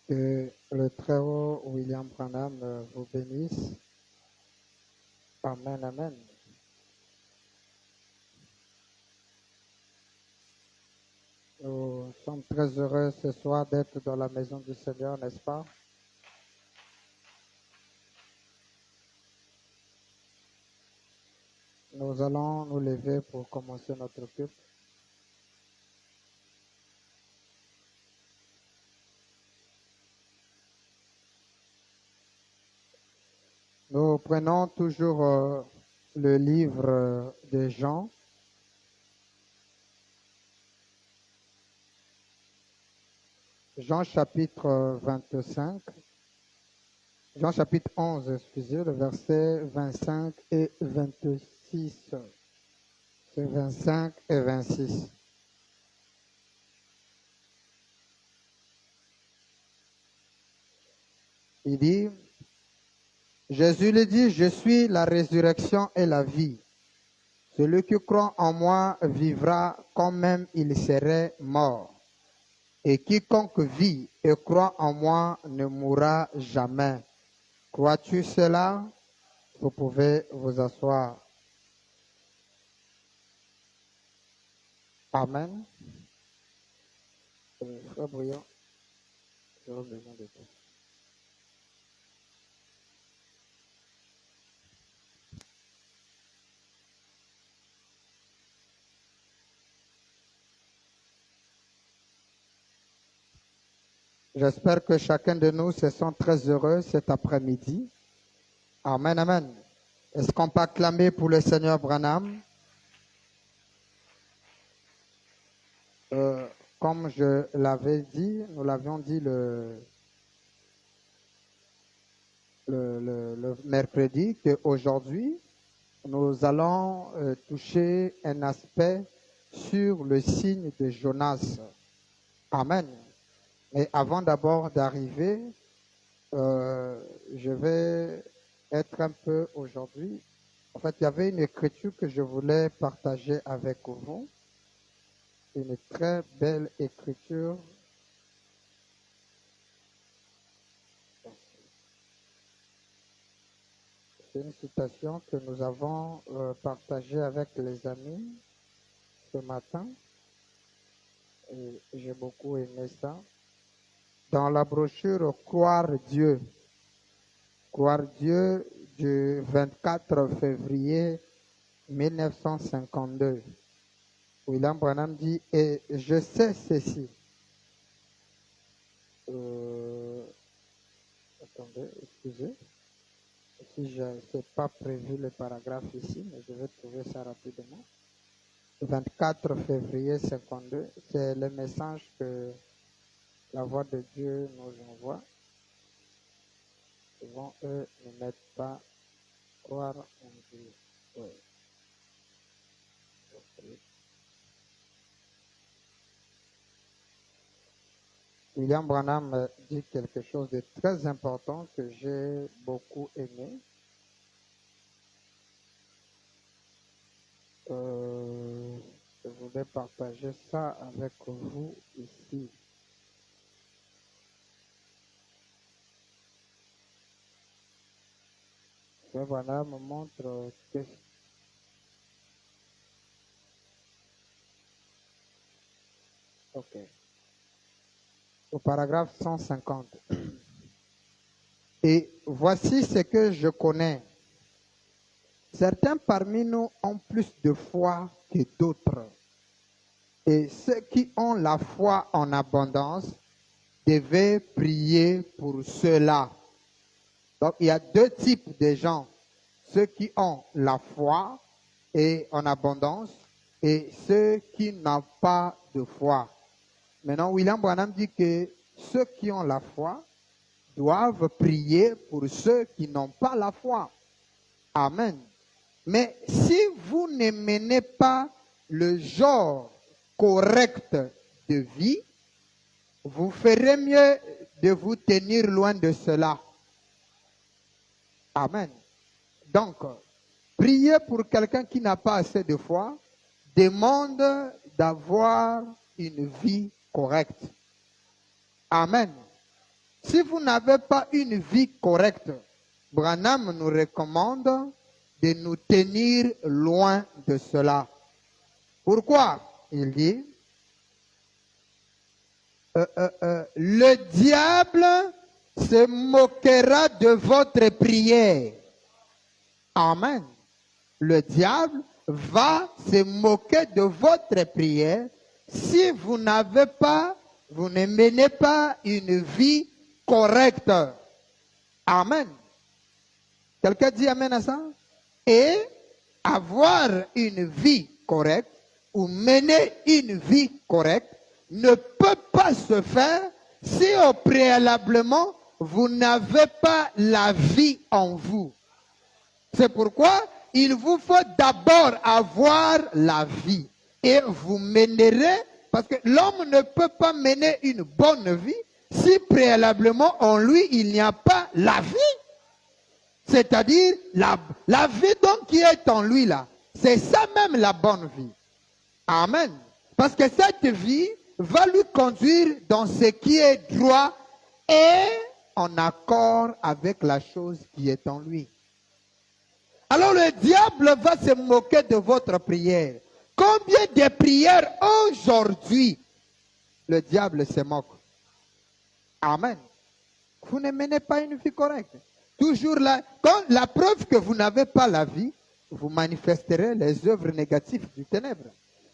Que le très haut William Branham vous bénisse. Amen, amen. Nous sommes très heureux ce soir d'être dans la maison du Seigneur, n'est-ce pas? Nous allons nous lever pour commencer notre culte. Nous prenons toujours le livre de Jean. Jean chapitre 25. Jean chapitre 11, excusez, le verset 25 et 26. C'est 25 et 26. Il dit, Jésus lui dit, je suis la résurrection et la vie. Celui qui croit en moi vivra quand même il serait mort. Et quiconque vit et croit en moi ne mourra jamais. Crois-tu cela? Vous pouvez vous asseoir. Amen. Frère Briand, j'aurai besoin de toi. J'espère que chacun de nous se sent très heureux cet après-midi. Amen, amen. Est-ce qu'on peut acclamer pour le Seigneur Branham? Comme je l'avais dit, nous l'avions dit le mercredi, qu'aujourd'hui, nous allons toucher un aspect sur le signe de Jonas. Amen. Mais avant d'abord d'arriver, je vais être un peu aujourd'hui. En fait, il y avait une écriture que je voulais partager avec vous. Une très belle écriture. C'est une citation que nous avons partagée avec les amis ce matin. Et j'ai beaucoup aimé ça. Dans la brochure Croire Dieu du 24 février 1952, William Branham dit, et je sais ceci. Attendez, excusez. Si je n'ai pas prévu le paragraphe ici, mais je vais trouver ça rapidement. 24 février 52, c'est le message que la voix de Dieu nous envoie. Souvent, eux ne mettent pas croire en Dieu. Oui. William Branham dit quelque chose de très important que j'ai beaucoup aimé. Je voulais partager ça avec vous ici. William Branham me montre que OK. Au paragraphe 150. Et voici ce que je connais. Certains parmi nous ont plus de foi que d'autres. Et ceux qui ont la foi en abondance devaient prier pour cela. Donc il y a deux types de gens. Ceux qui ont la foi et en abondance et ceux qui n'ont pas de foi. Maintenant, William Branham dit que ceux qui ont la foi doivent prier pour ceux qui n'ont pas la foi. Amen. Mais si vous ne menez pas le genre correct de vie, vous ferez mieux de vous tenir loin de cela. Amen. Donc, prier pour quelqu'un qui n'a pas assez de foi demande d'avoir une vie correcte. Amen. Si vous n'avez pas une vie correcte, Branham nous recommande de nous tenir loin de cela. Pourquoi? Il dit, le diable se moquera de votre prière. Amen. Le diable va se moquer de votre prière si vous n'avez pas, vous ne menez pas une vie correcte. Amen. Quelqu'un dit amen à ça? Et avoir une vie correcte ou mener une vie correcte ne peut pas se faire si au préalablement vous n'avez pas la vie en vous. C'est pourquoi il vous faut d'abord avoir la vie et vous mènerez, parce que l'homme ne peut pas mener une bonne vie si préalablement en lui il n'y a pas la vie. C'est-à-dire la vie donc qui est en lui là, c'est ça même la bonne vie. Amen. Parce que cette vie va lui conduire dans ce qui est droit et en accord avec la chose qui est en lui. Alors le diable va se moquer de votre prière. Combien de prières aujourd'hui le diable se moque? Amen. Vous ne menez pas une vie correcte. Toujours là, quand la preuve que vous n'avez pas la vie, vous manifesterez les œuvres négatives du ténèbre.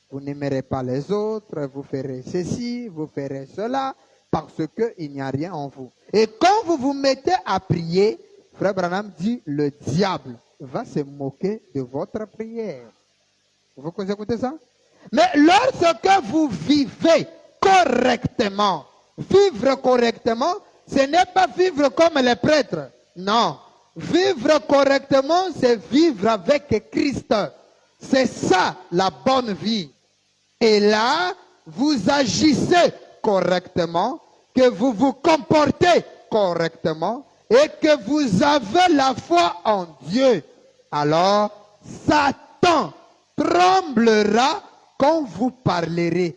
Vous n'aimerez pas les autres, vous ferez ceci, vous ferez cela, parce qu'il n'y a rien en vous. Et quand vous vous mettez à prier, Frère Branham dit, le diable va se moquer de votre prière. Vous écoutez ça? Mais lorsque vous vivez correctement, vivre correctement, ce n'est pas vivre comme les prêtres. Non. Vivre correctement, c'est vivre avec Christ. C'est ça la bonne vie. Et là, vous agissez correctement, que vous vous comportez correctement et que vous avez la foi en Dieu. Alors, Satan tremblera quand vous parlerez.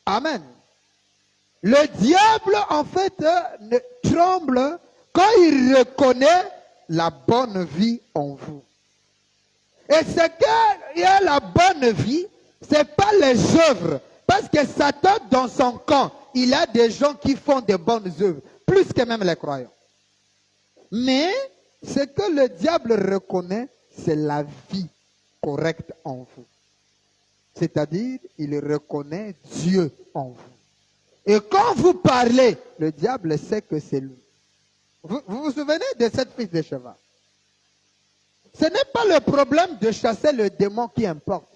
Amen. Le diable, en fait, tremble quand il reconnaît la bonne vie en vous. Et ce qu'il y a la bonne vie, ce n'est pas les œuvres. Parce que Satan, dans son camp, il a des gens qui font de bonnes œuvres, plus que même les croyants. Mais ce que le diable reconnaît, c'est la vie correcte en vous. C'est-à-dire, il reconnaît Dieu en vous. Et quand vous parlez, le diable sait que c'est lui. Vous vous souvenez de cette fille de cheval? Ce n'est pas le problème de chasser le démon qui importe,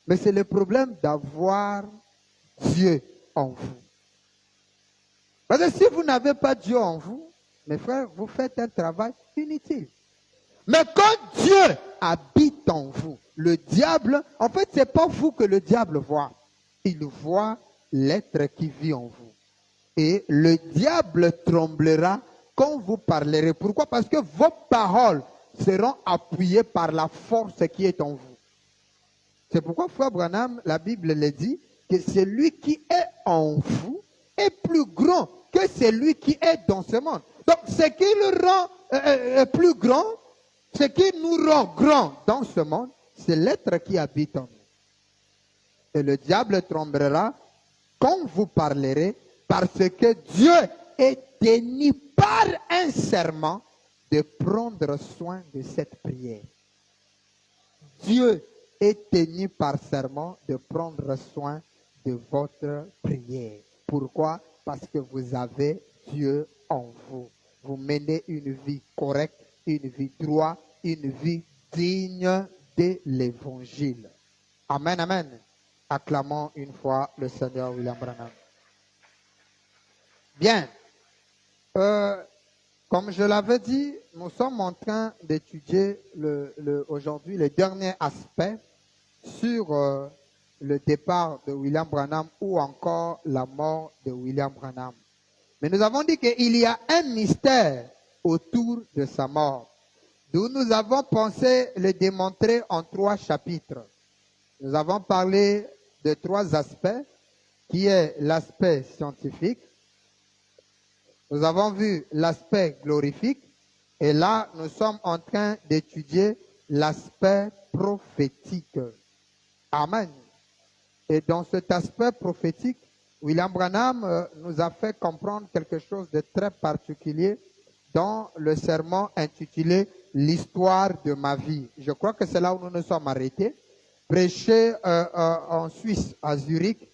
mais c'est le problème d'avoir Dieu en vous. Parce que si vous n'avez pas Dieu en vous, mes frères, vous faites un travail inutile. Mais quand Dieu habite en vous, le diable, en fait, ce n'est pas vous que le diable voit. Il voit l'être qui vit en vous. Et le diable tremblera quand vous parlerez. Pourquoi? Parce que vos paroles seront appuyées par la force qui est en vous. C'est pourquoi, Frère Branham, la Bible le dit, que celui qui est en vous est plus grand que celui qui est dans ce monde. Donc, ce qui le rend plus grand, ce qui nous rend grand dans ce monde, c'est l'être qui habite en nous. Et le diable tremblera quand vous parlerez, parce que Dieu est tenu par un serment de prendre soin de cette prière. Dieu est tenu par serment de prendre soin de votre prière. Pourquoi? Parce que vous avez Dieu en vous. Vous menez une vie correcte, une vie droite, une vie digne de l'évangile. Amen, amen. Acclamons une fois le Seigneur William Branham. Bien. Comme je l'avais dit, nous sommes en train d'étudier aujourd'hui le dernier aspect sur le départ de William Branham ou encore la mort de William Branham. Mais nous avons dit qu'il y a un mystère autour de sa mort, d'où nous avons pensé le démontrer en 3 chapitres. Nous avons parlé de 3 aspects qui est l'aspect scientifique. Nous avons vu l'aspect glorifique. Et là, nous sommes en train d'étudier l'aspect prophétique. Amen. Et dans cet aspect prophétique, William Branham nous a fait comprendre quelque chose de très particulier dans le sermon intitulé « L'histoire de ma vie ». Je crois que c'est là où nous nous sommes arrêtés. Prêché en Suisse, à Zurich,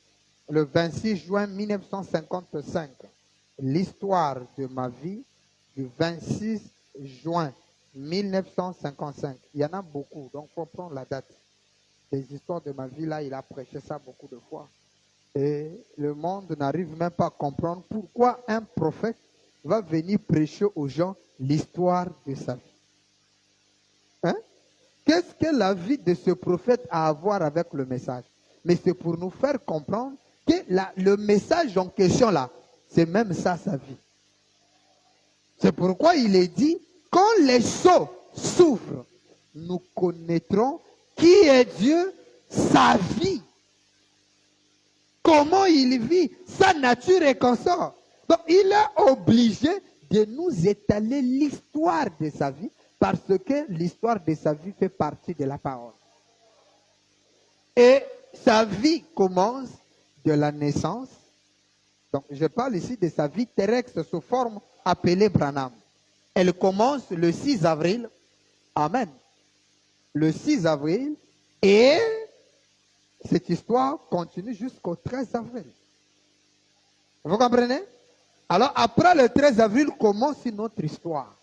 le 26 juin 1955. L'histoire de ma vie du 26 juin 1955. Il y en a beaucoup, donc il faut prendre la date. Les histoires de ma vie, là, il a prêché ça beaucoup de fois. Et le monde n'arrive même pas à comprendre pourquoi un prophète va venir prêcher aux gens l'histoire de sa vie. Hein? Qu'est-ce que la vie de ce prophète a à voir avec le message? Mais c'est pour nous faire comprendre que le message en question là, c'est même ça sa vie. C'est pourquoi il est dit, quand les sceaux s'ouvrent, nous connaîtrons qui est Dieu, sa vie. Comment il vit, sa nature et consort. Donc il est obligé de nous étaler l'histoire de sa vie parce que l'histoire de sa vie fait partie de la parole. Et sa vie commence de la naissance. Donc je parle ici de sa vie terrestre sous forme appelée Branham. Elle commence le 6 avril. Amen. Le 6 avril. Et cette histoire continue jusqu'au 13 avril. Vous comprenez? Alors après le 13 avril commence notre histoire.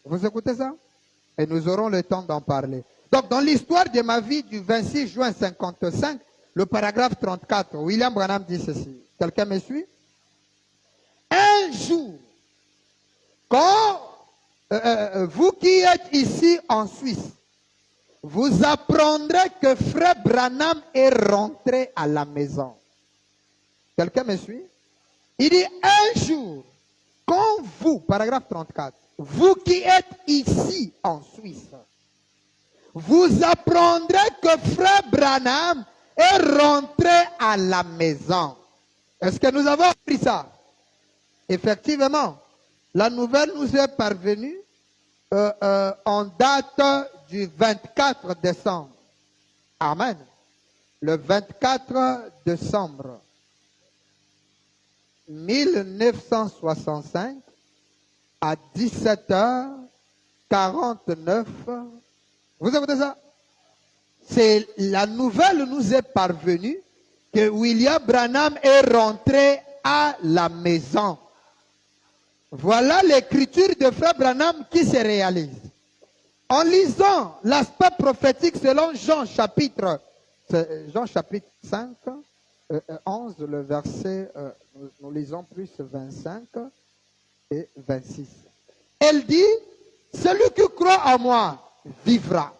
Vous écoutez ça? Et nous aurons le temps d'en parler. Donc dans l'histoire de ma vie du 26 juin 55, le paragraphe 34, William Branham dit ceci. Quelqu'un me suit? Un jour, quand vous qui êtes ici en Suisse, vous apprendrez que frère Branham est rentré à la maison. Quelqu'un me suit? Il dit un jour, quand vous, paragraphe 34, vous qui êtes ici en Suisse, vous apprendrez que frère Branham est rentré à la maison. Est-ce que nous avons appris ça? Effectivement, la nouvelle nous est parvenue en date du 24 décembre. Amen. Le 24 décembre 1965 à 17h49. Vous écoutez ça? C'est la nouvelle nous est parvenue que William Branham est rentré à la maison. Voilà l'écriture de frère Branham qui se réalise. En lisant l'aspect prophétique selon Jean chapitre 5, 11, le verset, nous lisons plus 25 et 26. Elle dit, celui qui croit en moi vivra.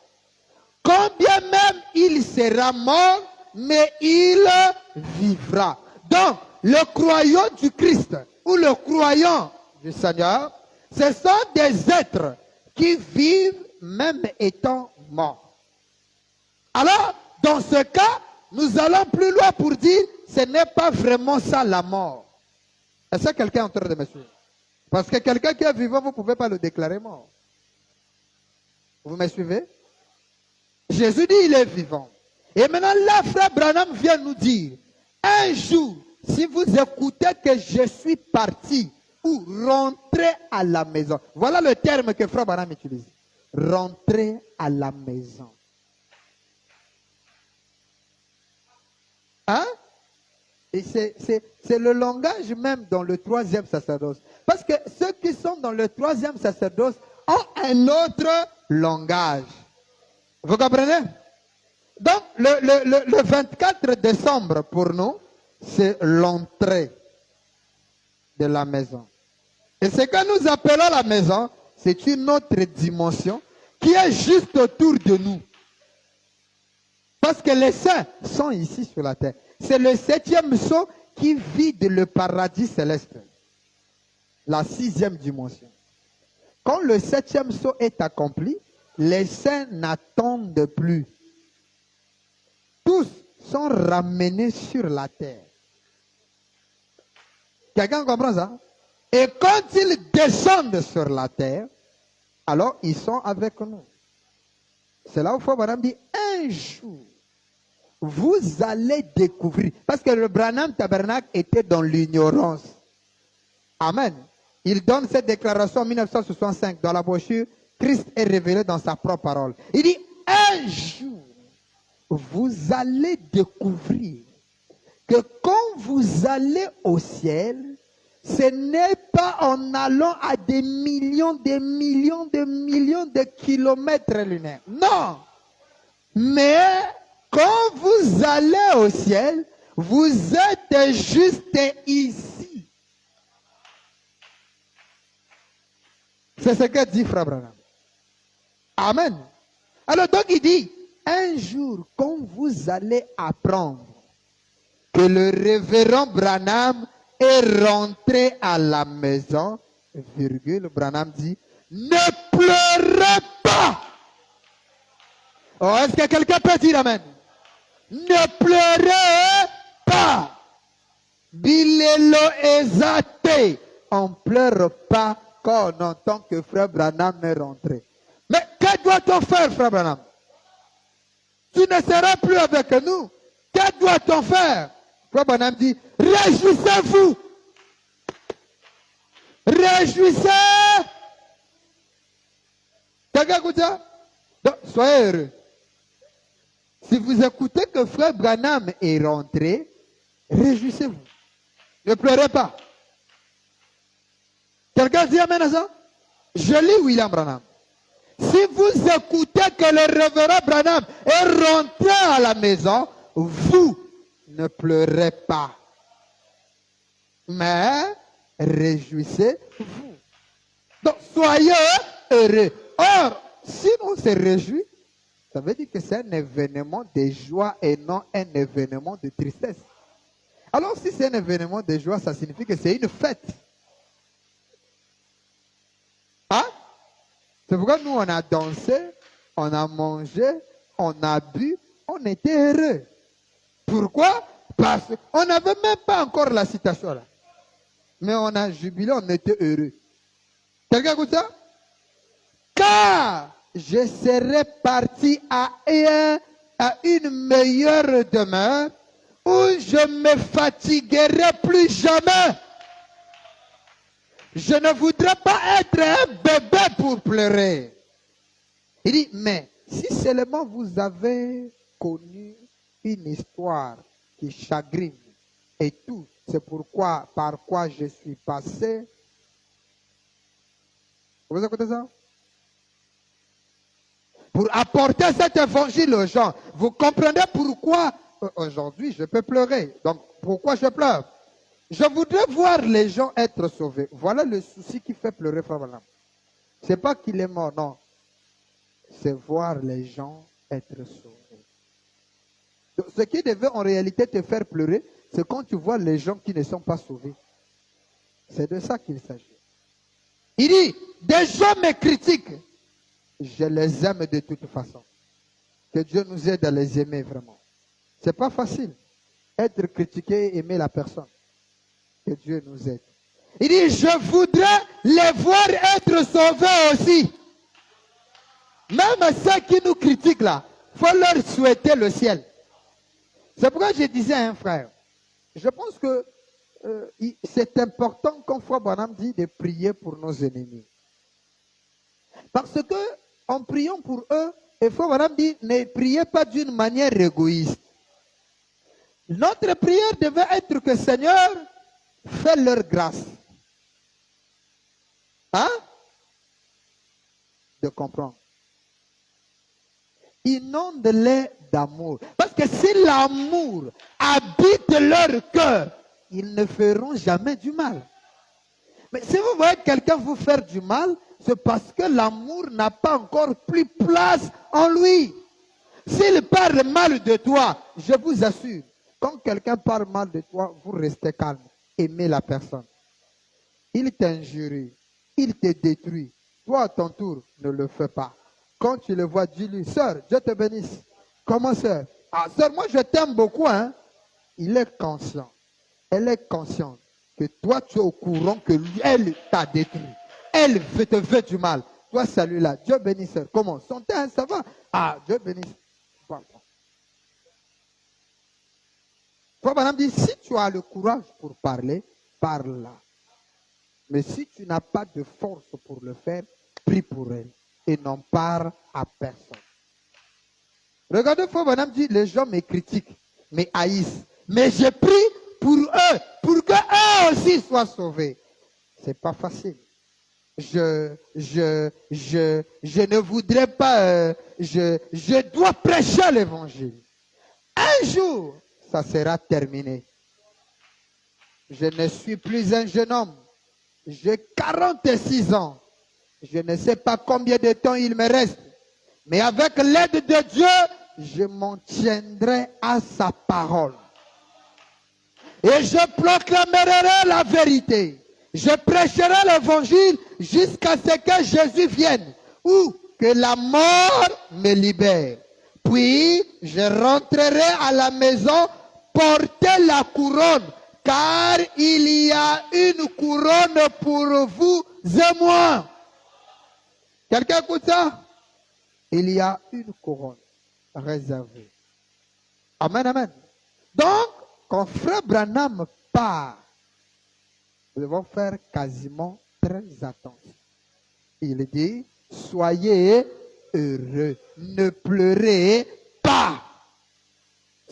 Quand bien même il sera mort, mais il vivra. Donc, le croyant du Christ ou le croyant du Seigneur, ce sont des êtres qui vivent même étant morts. Alors, dans ce cas, nous allons plus loin pour dire, ce n'est pas vraiment ça la mort. Est-ce que quelqu'un est en train de me suivre? Parce que quelqu'un qui est vivant, vous ne pouvez pas le déclarer mort. Vous me suivez? Jésus dit, il est vivant. Et maintenant, là, frère Branham vient nous dire, un jour, si vous écoutez que je suis parti ou rentré à la maison. Voilà le terme que frère Branham utilise. Rentrer à la maison. Hein? Et c'est le langage même dans le troisième sacerdoce. Parce que ceux qui sont dans le troisième sacerdoce ont un autre langage. Vous comprenez? Donc, le 24 décembre, pour nous, c'est l'entrée de la maison. Et ce que nous appelons la maison, c'est une autre dimension qui est juste autour de nous. Parce que les saints sont ici sur la terre. C'est le 7e sceau qui vide le paradis céleste. La 6e dimension. Quand le 7e sceau est accompli, les saints n'attendent plus. Tous sont ramenés sur la terre. Quelqu'un comprend ça? Et quand ils descendent sur la terre, alors ils sont avec nous. C'est là où Frère Branham dit, un jour, vous allez découvrir. Parce que le Branham Tabernacle était dans l'ignorance. Amen. Il donne cette déclaration en 1965 dans la brochure Christ est révélé dans sa propre parole. Il dit, un jour, vous allez découvrir que quand vous allez au ciel, ce n'est pas en allant à des millions de kilomètres lunaires. Non. Mais quand vous allez au ciel, vous êtes juste ici. C'est ce que dit Frère Branham. Amen. Alors donc il dit, un jour, quand vous allez apprendre que le révérend Branham est rentré à la maison, virgule, Branham dit, ne pleurez pas. Oh, est-ce que quelqu'un peut dire amen? Ne pleurez pas. Bilelo ezate. On ne pleure pas quand on entend que Frère Branham est rentré. Mais que doit-on faire, Frère Branham? Tu ne seras plus avec nous. Que doit-on faire? Frère Branham dit, réjouissez-vous. Réjouissez. Quelqu'un écoute ça? Donc, soyez heureux. Si vous écoutez que Frère Branham est rentré, réjouissez-vous. Ne pleurez pas. Quelqu'un dit amen à ça? Je lis William Branham. Si vous écoutez que le révérend Branham est rentré à la maison, vous ne pleurez pas. Mais réjouissez-vous. Donc soyez heureux. Or, si on se réjouit, ça veut dire que c'est un événement de joie et non un événement de tristesse. Alors si c'est un événement de joie, ça signifie que c'est une fête. Hein? C'est pourquoi nous, on a dansé, on a mangé, on a bu, on était heureux. Pourquoi? Parce qu'on n'avait même pas encore la citation là. Mais on a jubilé, on était heureux. Quelqu'un écoute ça? Car je serai parti à une meilleure demeure où je me fatiguerai plus jamais. Je ne voudrais pas être un bébé pour pleurer. Il dit, mais si seulement vous avez connu une histoire qui chagrine et tout, c'est pourquoi, par quoi je suis passé. Vous écoutez ça? Pour apporter cet évangile aux gens. Vous comprenez pourquoi aujourd'hui je peux pleurer. Donc pourquoi je pleure? Je voudrais voir les gens être sauvés. Voilà le souci qui fait pleurer Frère Branham. Ce n'est pas qu'il est mort, non. C'est voir les gens être sauvés. Donc, ce qui devait en réalité te faire pleurer, c'est quand tu vois les gens qui ne sont pas sauvés. C'est de ça qu'il s'agit. Il dit, des gens me critiquent. Je les aime de toute façon. Que Dieu nous aide à les aimer vraiment. Ce n'est pas facile. Être critiqué et aimer la personne. Que Dieu nous aide. Il dit, je voudrais les voir être sauvés aussi. Même ceux qui nous critiquent là, il faut leur souhaiter le ciel. C'est pourquoi je disais à un frère, je pense que c'est important quand Frère Branham dit de prier pour nos ennemis. Parce que en priant pour eux, et Frère Branham dit, ne priez pas d'une manière égoïste. Notre prière devait être que Seigneur, fais leur grâce. Hein? De comprendre. Inonde-les d'amour. Parce que si l'amour habite leur cœur, ils ne feront jamais du mal. Mais si vous voyez quelqu'un vous faire du mal, c'est parce que l'amour n'a pas encore pris place en lui. S'il parle mal de toi, je vous assure, quand quelqu'un parle mal de toi, vous restez calme. Aimez la personne. Il t'injurie, il te détruit. Toi, à ton tour, ne le fais pas. Quand tu le vois, dis-lui, sœur, Dieu te bénisse. Comment sœur? Ah, sœur, moi je t'aime beaucoup, hein. Il est conscient. Elle est consciente que toi, tu es au courant que elle t'a détruit. Elle te fait du mal. Toi, celui-là, Dieu bénisse. Comment? Son teint, ça va? Ah, Dieu bénisse. Toi, madame dit, si tu as le courage pour parler, parle là. Mais si tu n'as pas de force pour le faire, prie pour elle et n'en parle à personne. Regardez, fois, madame dit, les gens me critiquent, me haïssent. Mais je prie pour eux, pour qu'eux aussi soient sauvés. C'est pas facile. Je ne voudrais pas, je dois prêcher l'évangile. Un jour, ça sera terminé. Je ne suis plus un jeune homme. J'ai 46 ans. Je ne sais pas combien de temps il me reste. Mais avec l'aide de Dieu, je m'en tiendrai à sa parole. Et je proclamerai la vérité. Je prêcherai l'évangile jusqu'à ce que Jésus vienne. Ou que la mort me libère. Puis, je rentrerai à la maison porter la couronne. Car il y a une couronne pour vous et moi. Quelqu'un écoute ça? Il y a une couronne réservée. Amen, amen. Donc, quand Frère Branham part, nous devons faire quasiment très attention. Il dit, soyez heureux, ne pleurez pas.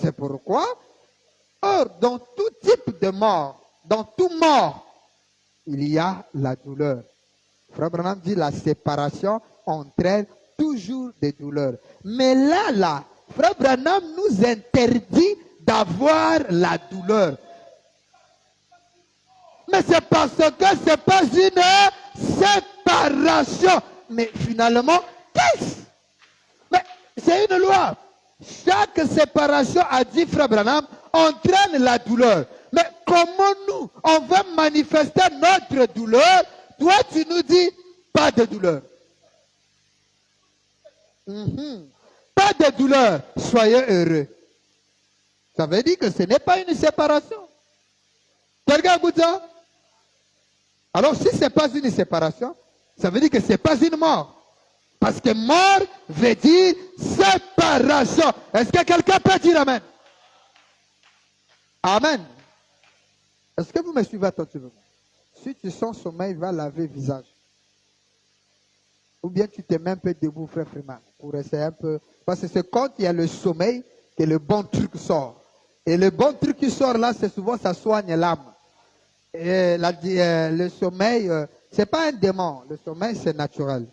C'est pourquoi, or, dans tout type de mort, dans tout mort, il y a la douleur. Frère Branham dit, la séparation entraîne toujours des douleurs. Mais là, Frère Branham nous interdit d'avoir la douleur. Mais c'est parce que ce n'est pas une séparation. Mais finalement, qu'est-ce? Mais c'est une loi. Chaque séparation, a dit Frère Branham, entraîne la douleur. Mais comment nous, on va manifester notre douleur? Toi, tu nous dis, pas de douleur. Pas de douleur, soyez heureux. Ça veut dire que ce n'est pas une séparation. Quelqu'un écoute ça? Alors, si ce n'est pas une séparation, ça veut dire que ce n'est pas une mort. Parce que mort veut dire séparation. Est-ce que quelqu'un peut dire Amen? Amen. Est-ce que vous me suivez attentivement? Si tu sens sommeil, va laver le visage. Ou bien tu te mets un peu debout, frère Freeman, pour essayer un peu. Parce que c'est quand il y a le sommeil que le bon truc sort. Et le bon truc qui sort là, c'est souvent ça soigne l'âme. Et le sommeil, ce n'est pas un démon. Le sommeil, c'est naturel.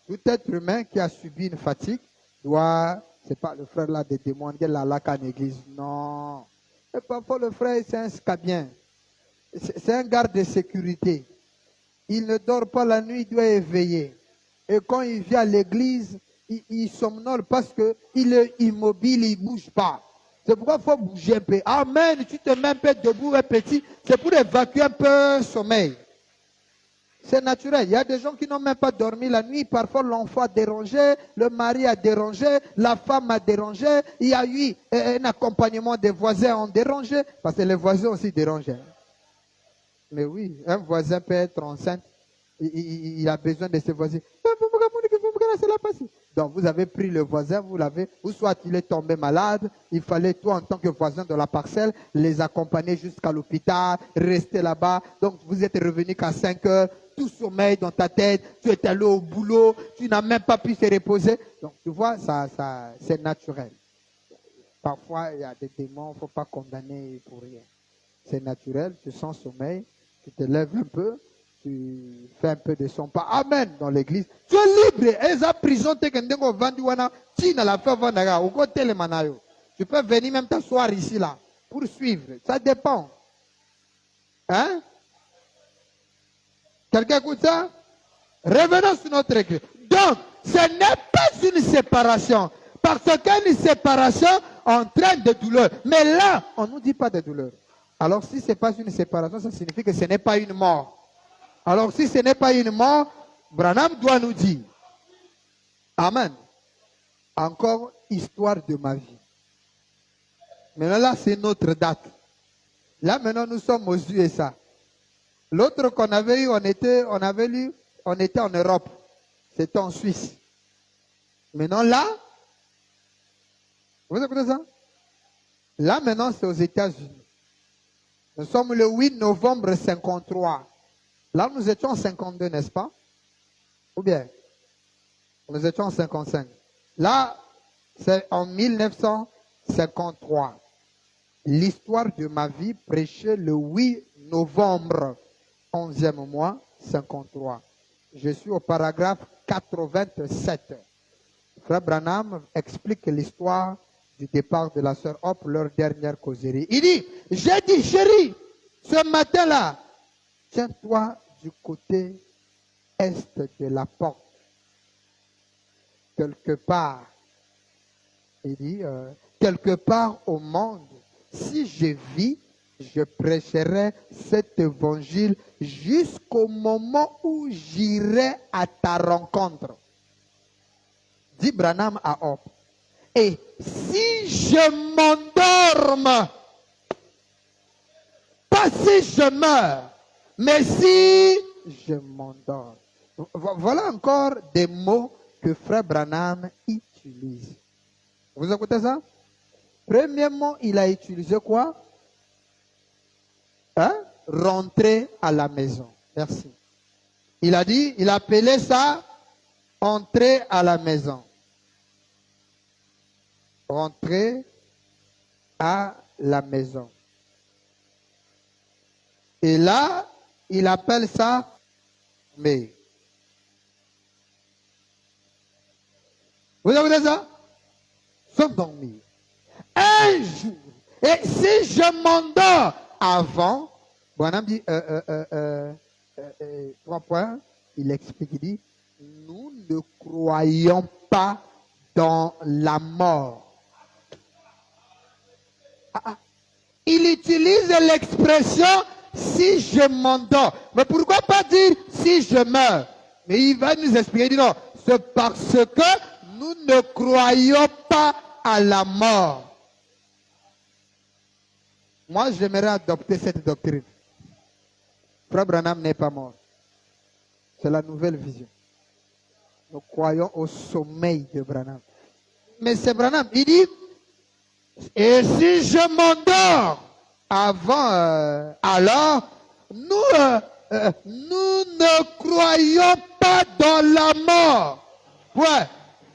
Tout être humain qui a subi une fatigue doit, c'est pas le frère là des démons, il a là qu'en église. Non. Et parfois le frère, c'est un scabien. C'est un garde de sécurité. Il ne dort pas la nuit, il doit éveiller. Et quand il vient à l'église, il somnole parce qu'il est immobile, il ne bouge pas. C'est pourquoi il faut bouger un peu. Amen. Tu te mets un peu debout, un petit. C'est pour évacuer un peu le sommeil. C'est naturel. Il y a des gens qui n'ont même pas dormi la nuit. Parfois, l'enfant a dérangé, le mari a dérangé, la femme a dérangé. Il y a eu un accompagnement des voisins ont dérangé. Parce que les voisins aussi dérangent. Mais oui, un voisin peut être enceinte. Il a besoin de ses voisins. Donc, vous avez pris le voisin, ou soit il est tombé malade, il fallait, toi, en tant que voisin de la parcelle, les accompagner jusqu'à l'hôpital, rester là-bas. Donc, vous êtes revenu qu'à 5 heures, tout sommeil dans ta tête, tu es allé au boulot, tu n'as même pas pu te reposer. Donc, tu vois, c'est naturel. Parfois, il y a des démons, il ne faut pas condamner pour rien. C'est naturel, tu sens sommeil, tu te lèves un peu, tu fais un peu de son pas. Amen dans l'église. Tu es libre. Eza prison te kendengo vandi wana tina la fa vandaga au côté le manayo. Tu peux venir même t'asseoir ici là pour suivre. Ça dépend. Hein? Quelqu'un écoute ça? Revenons sur notre église. Donc, ce n'est pas une séparation. Parce qu'une séparation entraîne de douleur. Mais là, on ne nous dit pas de douleur. Alors, si ce n'est pas une séparation, ça signifie que ce n'est pas une mort. Alors, si ce n'est pas une mort, Branham doit nous dire. Amen. Encore histoire de ma vie. Maintenant, là, c'est notre date. Là, maintenant, nous sommes aux USA. L'autre qu'on avait eu, on était en Europe. C'était en Suisse. Maintenant, là, vous écoutez ça? Là, maintenant, c'est aux États-Unis. Nous sommes le 8 novembre 53. Là, nous étions en 52, n'est-ce pas? Ou bien, nous étions en 55. Là, c'est en 1953. L'histoire de ma vie prêchée le 8 novembre, 11e mois, 53. Je suis au paragraphe 87. Frère Branham explique l'histoire du départ de la sœur Hop, leur dernière causerie. Il dit, j'ai dit, chérie, ce matin-là, tiens-toi du côté est de la porte. Quelque part, il dit, quelque part au monde, si je vis, je prêcherai cet évangile jusqu'au moment où j'irai à ta rencontre. Dit Branham à Hop. Et si je m'endorme, pas si je meurs, mais si je m'endors. Voilà encore des mots que Frère Branham utilise. Vous écoutez ça? Premièrement, il a utilisé quoi? Hein? Rentrer à la maison. Merci. Il a dit, il a appelé ça entrer à la maison. Rentrer à la maison. Et là, il appelle ça mais. Vous avez ça? S'endormir. Un jour. Et si je m'endors avant, Branham dit, 3 points, il explique, il dit, nous ne croyons pas dans la mort. Il utilise l'expression si je m'endors. Mais pourquoi pas dire si je meurs? Mais il va nous expliquer, il dit non, c'est parce que nous ne croyons pas à la mort. Moi, j'aimerais adopter cette doctrine. Frère Branham n'est pas mort. C'est la nouvelle vision. Nous croyons au sommeil de Branham. Mais c'est Branham, il dit, et si je m'endors avant, alors, nous ne croyons pas dans la mort. Ouais.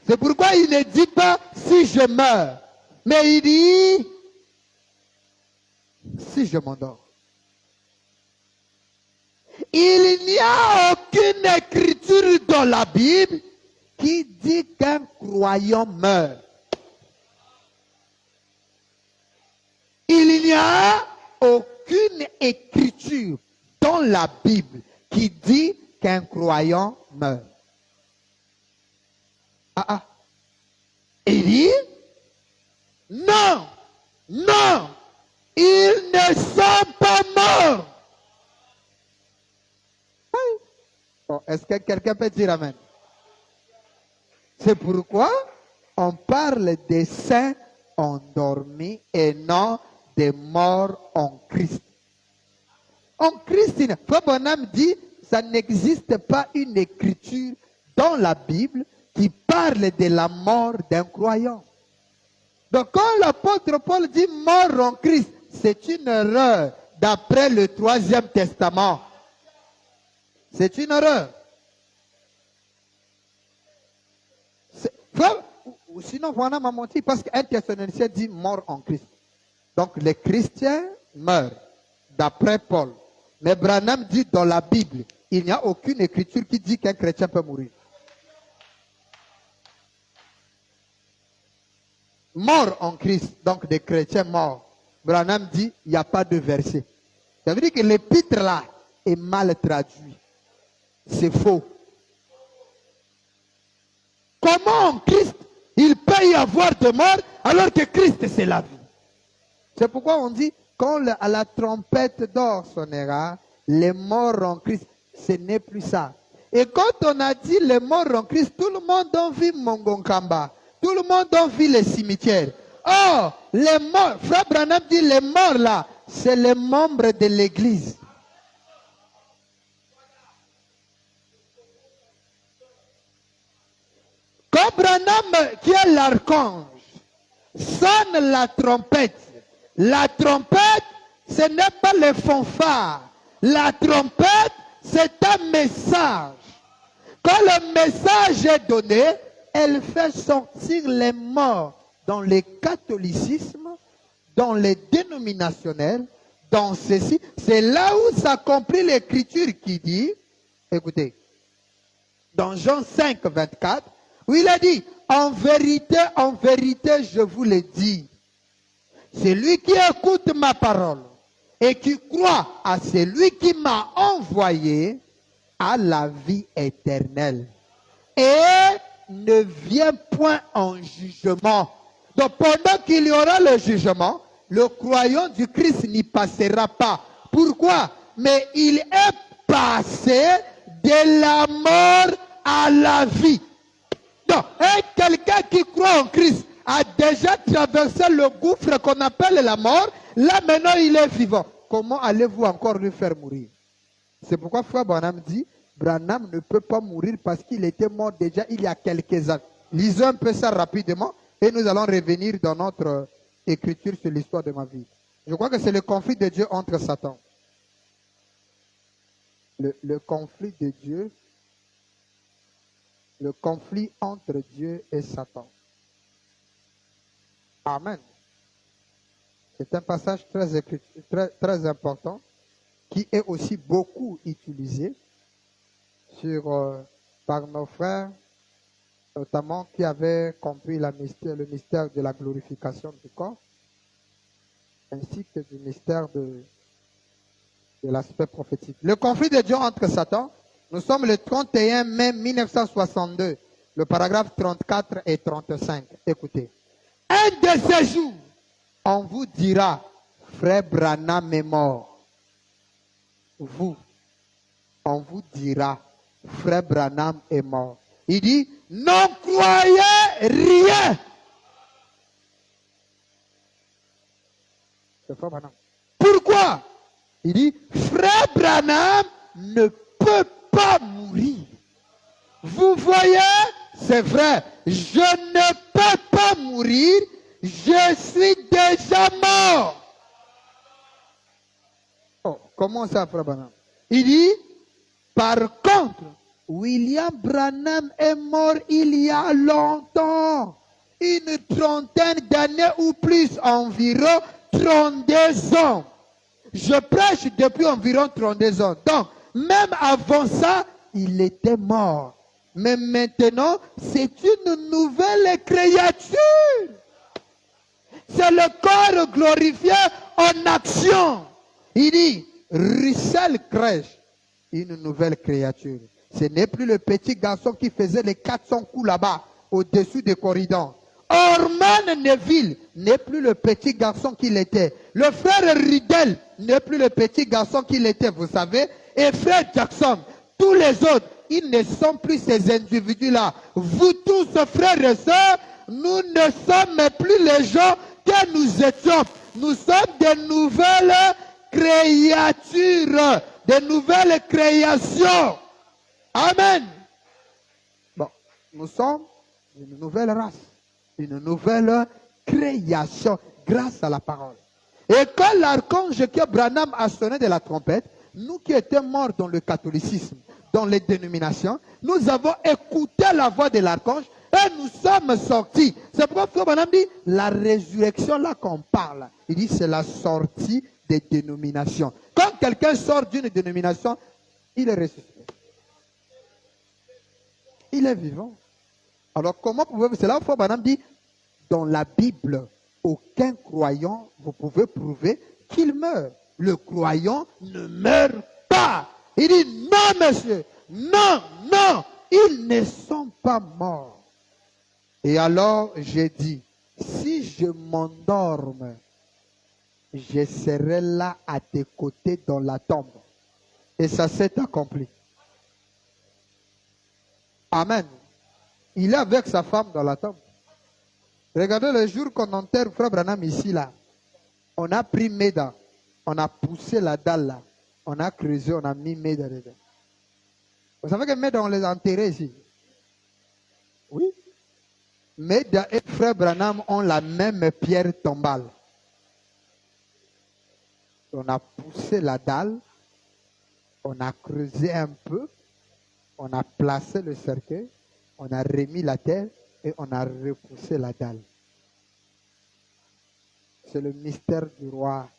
C'est pourquoi il ne dit pas si je meurs. Mais il dit, si je m'endors. Il n'y a aucune écriture dans la Bible qui dit qu'un croyant meurt. Il n'y a aucune écriture dans la Bible qui dit qu'un croyant meurt. Il dit, non, non, ils ne sont pas morts. Bon, est-ce que quelqu'un peut dire amen? C'est pourquoi on parle des saints endormis et non des morts en Christ. En Christ, Frère Branham dit, ça n'existe pas une écriture dans la Bible qui parle de la mort d'un croyant. Donc quand l'apôtre Paul dit mort en Christ, c'est une erreur d'après le 3e Testament. C'est une erreur. Ou sinon, voilà m'a menti parce qu'un Thessaloniciens dit mort en Christ. Donc les chrétiens meurent, d'après Paul. Mais Branham dit dans la Bible, il n'y a aucune écriture qui dit qu'un chrétien peut mourir. Mort en Christ, donc des chrétiens morts. Branham dit, il n'y a pas de verset. Ça veut dire que l'épître là est mal traduit. C'est faux. Comment en Christ, il peut y avoir de mort alors que Christ c'est la vie? C'est pourquoi on dit, quand à la trompette d'or sonnera, les morts en Christ, ce n'est plus ça. Et quand on a dit les morts en Christ, tout le monde a vu Mongonkamba. Tout le monde a vu les cimetières. Oh, les morts, Frère Branham dit les morts là, c'est les membres de l'église. Quand Branham, qui est l'archange, sonne la trompette, ce n'est pas le fanfare. La trompette, c'est un message. Quand le message est donné, elle fait sortir les morts dans le catholicisme, dans les dénominationnels, dans ceci. C'est là où s'accomplit l'écriture qui dit, écoutez, dans Jean 5, 24, où il a dit, en vérité, je vous le dis, celui qui écoute ma parole et qui croit à celui qui m'a envoyé a la vie éternelle et ne vient point en jugement. Donc pendant qu'il y aura le jugement, le croyant du Christ n'y passera pas. Pourquoi? Mais il est passé de la mort à la vie. Donc, quelqu'un qui croit en Christ a déjà traversé le gouffre qu'on appelle la mort. Là, maintenant, il est vivant. Comment allez-vous encore le faire mourir? C'est pourquoi Frère Branham dit, Branham ne peut pas mourir parce qu'il était mort déjà il y a quelques années. Lisons un peu ça rapidement et nous allons revenir dans notre écriture sur l'histoire de ma vie. Je crois que c'est le conflit de Dieu entre Satan. Le conflit de Dieu. Le conflit entre Dieu et Satan. Amen. C'est un passage très important qui est aussi beaucoup utilisé par nos frères, notamment qui avaient compris le mystère de la glorification du corps, ainsi que du mystère de l'aspect prophétique. Le conflit de Dieu entre Satan. Nous sommes le 31 mai 1962, le paragraphe 34 et 35. Écoutez. Un de ces jours, on vous dira, Frère Branham est mort. On vous dira, Frère Branham est mort. Il dit, n'en croyez rien. C'est Frère Branham. Pourquoi? Il dit, Frère Branham ne peut pas mourir. Vous voyez, c'est vrai, je ne peux pas mourir, je suis déjà mort. Oh, comment ça, Frère Branham? Il dit, par contre, William Branham est mort il y a longtemps, une trentaine d'années ou plus, environ 32 ans. Je prêche depuis environ 32 ans. Donc, même avant ça, il était mort. Mais maintenant, c'est une nouvelle créature. C'est le corps glorifié en action. Il dit, Russell crèche une nouvelle créature. Ce n'est plus le petit garçon qui faisait les 400 coups là-bas, au-dessus des corridors. Orman Neville n'est plus le petit garçon qu'il était. Le frère Riddell n'est plus le petit garçon qu'il était, vous savez. Et frère Jackson, tous les autres, ils ne sont plus ces individus-là. Vous tous, frères et sœurs, nous ne sommes plus les gens que nous étions. Nous sommes des nouvelles créatures, des nouvelles créations. Amen. Bon, nous sommes une nouvelle race, une nouvelle création grâce à la parole. Et quand l'archange que Branham a sonné de la trompette, nous qui étions morts dans le catholicisme, dans les dénominations, nous avons écouté la voix de l'archange et nous sommes sortis. C'est pourquoi Frère Branham dit, la résurrection là qu'on parle, il dit c'est la sortie des dénominations. Quand quelqu'un sort d'une dénomination, il est ressuscité. Il est vivant. Alors comment pouvez-vous... C'est là où Frère Branham dit, dans la Bible, aucun croyant, vous pouvez prouver qu'il meurt. Le croyant ne meurt pas. Il dit, non monsieur, non, non, ils ne sont pas morts. Et alors j'ai dit, si je m'endorme, je serai là à tes côtés dans la tombe. Et ça s'est accompli. Amen. Il est avec sa femme dans la tombe. Regardez le jour qu'on enterre Frère Branham ici, là. On a pris Méda, on a poussé la dalle, là. On a creusé, on a mis Méda dedans. Vous savez que Méda, on les a enterrés ici. Oui. Méda et Frère Branham ont la même pierre tombale. On a poussé la dalle, on a creusé un peu, on a placé le cercueil, on a remis la terre et on a repoussé la dalle. C'est le mystère du roi.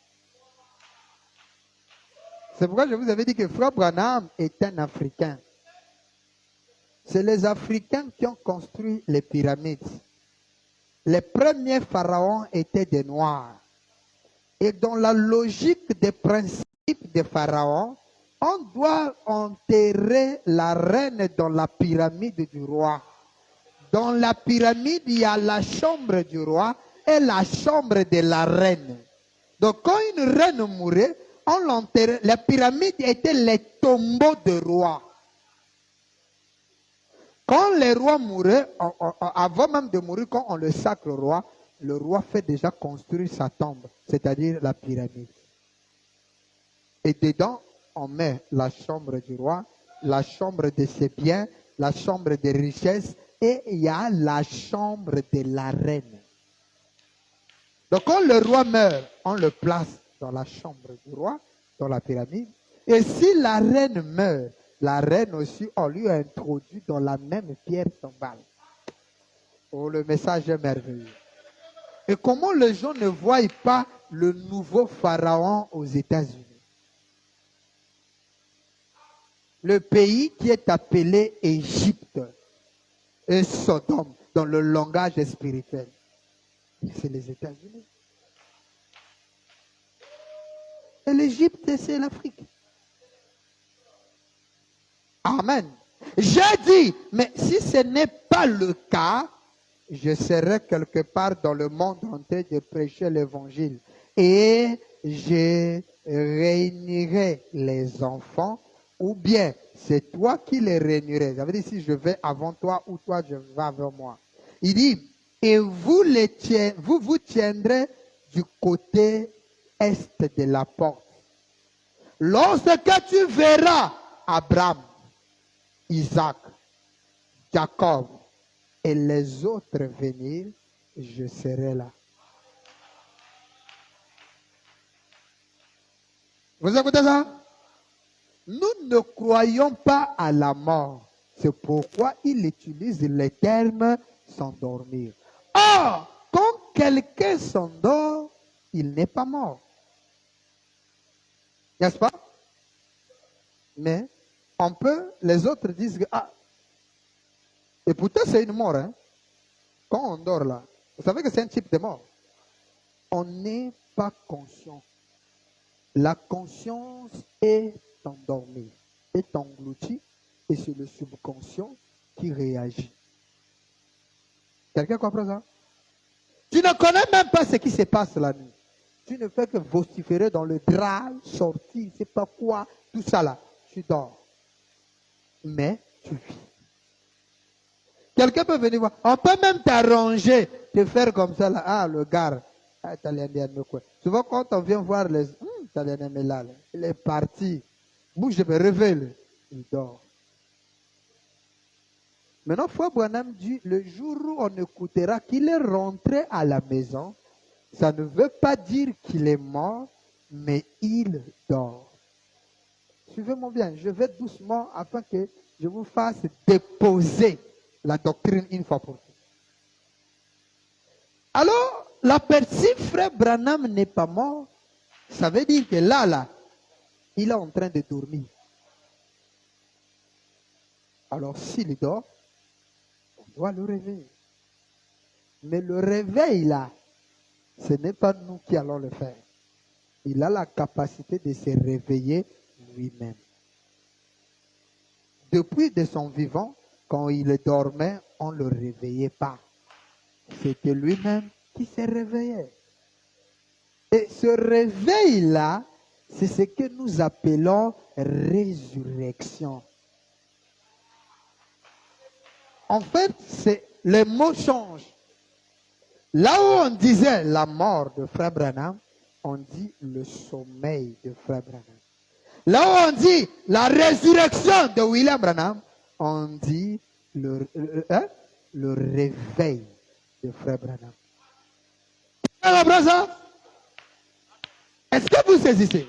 C'est pourquoi je vous avais dit que Frère Branham est un Africain. C'est les Africains qui ont construit les pyramides. Les premiers pharaons étaient des Noirs. Et dans la logique des principes des pharaons, on doit enterrer la reine dans la pyramide du roi. Dans la pyramide, il y a la chambre du roi et la chambre de la reine. Donc quand une reine mourait, on l'enterrait. La pyramide était les tombeaux de rois. Quand les rois mouraient, avant même de mourir, quand on le sacre roi, le roi fait déjà construire sa tombe, c'est-à-dire la pyramide. Et dedans, on met la chambre du roi, la chambre de ses biens, la chambre des richesses, et il y a la chambre de la reine. Donc quand le roi meurt, on le place dans la chambre du roi, dans la pyramide. Et si la reine meurt, la reine aussi, on lui a introduit dans la même pierre tombale. Oh, le message est merveilleux. Et comment les gens ne voient pas le nouveau pharaon aux États-Unis? Le pays qui est appelé Égypte et Sodome dans le langage spirituel, c'est les États-Unis. Et l'Égypte, c'est l'Afrique. Amen. J'ai dit, mais si ce n'est pas le cas, je serai quelque part dans le monde entier de prêcher l'évangile. Et je réunirai les enfants, ou bien c'est toi qui les réunirais. Ça veut dire si je vais avant toi ou toi je vais avant moi. Il dit, et vous vous tiendrez du côté est de la porte. Lorsque tu verras Abraham, Isaac, Jacob et les autres venir, je serai là. Vous écoutez ça? Nous ne croyons pas à la mort. C'est pourquoi il utilise le terme s'endormir. Or, quand quelqu'un s'endort, il n'est pas mort. N'est-ce pas? Mais on peut, les autres disent que, ah, et pourtant c'est une mort, hein? Quand on dort là, vous savez que c'est un type de mort. On n'est pas conscient. La conscience est endormie, est engloutie, et c'est le subconscient qui réagit. Quelqu'un comprend ça? Tu ne connais même pas ce qui se passe la nuit. Tu ne fais que vociférer dans le drap, sortir, c'est pas quoi, tout ça là. Tu dors. Mais tu vis. Quelqu'un peut venir voir. On peut même t'arranger, te faire comme ça là. Ah, le gars. Ah, souvent quand on vient voir les... là, il est parti. Bouge, je me révèle. Il dort. Maintenant, Frère Branham dit, le jour où on écoutera qu'il est rentré à la maison, ça ne veut pas dire qu'il est mort, mais il dort. Suivez-moi bien, je vais doucement afin que je vous fasse déposer la doctrine une fois pour toutes. Alors, la personne, Frère Branham n'est pas mort, ça veut dire que là, il est en train de dormir. Alors, s'il dort, on doit le réveiller. Mais le réveil là, ce n'est pas nous qui allons le faire. Il a la capacité de se réveiller lui-même. Depuis de son vivant, quand il dormait, on ne le réveillait pas. C'était lui-même qui se réveillait. Et ce réveil-là, c'est ce que nous appelons résurrection. En fait, les mots changent. Là où on disait la mort de Frère Branham, on dit le sommeil de Frère Branham. Là où on dit la résurrection de William Branham, on dit le réveil de Frère Branham. Est-ce que vous saisissez?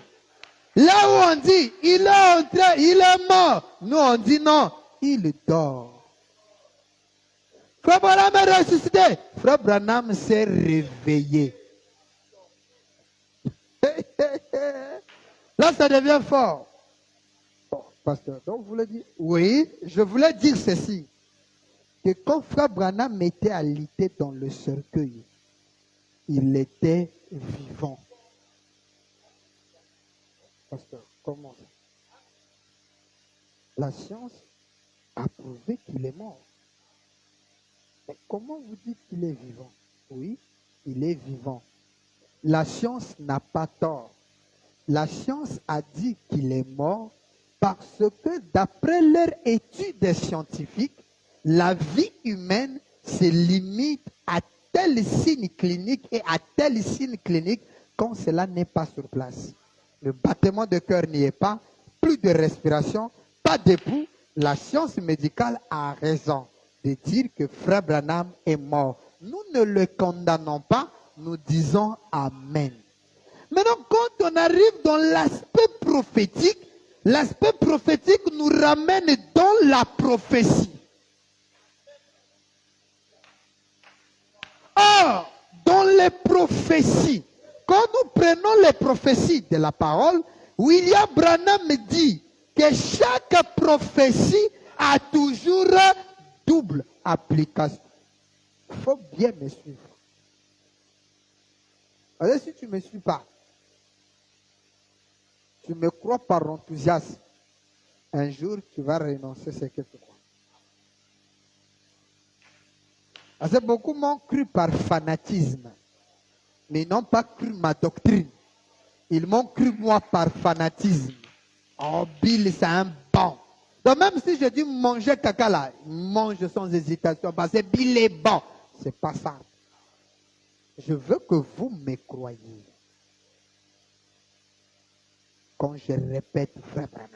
Là où on dit il est entré, il est mort, nous on dit non, il dort. Frère Branham est ressuscité. Frère Branham s'est réveillé. Là, ça devient fort. Bon, pasteur, donc vous voulez dire? Oui, je voulais dire ceci. Que quand Frère Branham était alité dans le cercueil, il était vivant. Pasteur, comment ça? La science a prouvé qu'il est mort. Mais comment vous dites qu'il est vivant? Oui, il est vivant. La science n'a pas tort. La science a dit qu'il est mort parce que d'après leur étude scientifique, la vie humaine se limite à tel signe clinique et à tel signe clinique quand cela n'est pas sur place. Le battement de cœur n'y est pas, plus de respiration, pas d'époux. La science médicale a raison de dire que Frère Branham est mort. Nous ne le condamnons pas, nous disons Amen. Maintenant, quand on arrive dans l'aspect prophétique nous ramène dans la prophétie. Or, dans les prophéties, quand nous prenons les prophéties de la parole, William Branham dit que chaque prophétie a toujours double application. Il faut bien me suivre. Alors, si tu ne me suis pas, tu me crois par enthousiasme, un jour tu vas renoncer à ce que tu crois. Parce que beaucoup m'ont cru par fanatisme, mais ils n'ont pas cru ma doctrine. Ils m'ont cru moi par fanatisme. Oh, Bill, c'est un bon. Donc même si je dis manger caca là, mange sans hésitation, parce que Bill est bon. C'est pas ça. Je veux que vous me croyiez. Quand je répète, Frère Branham,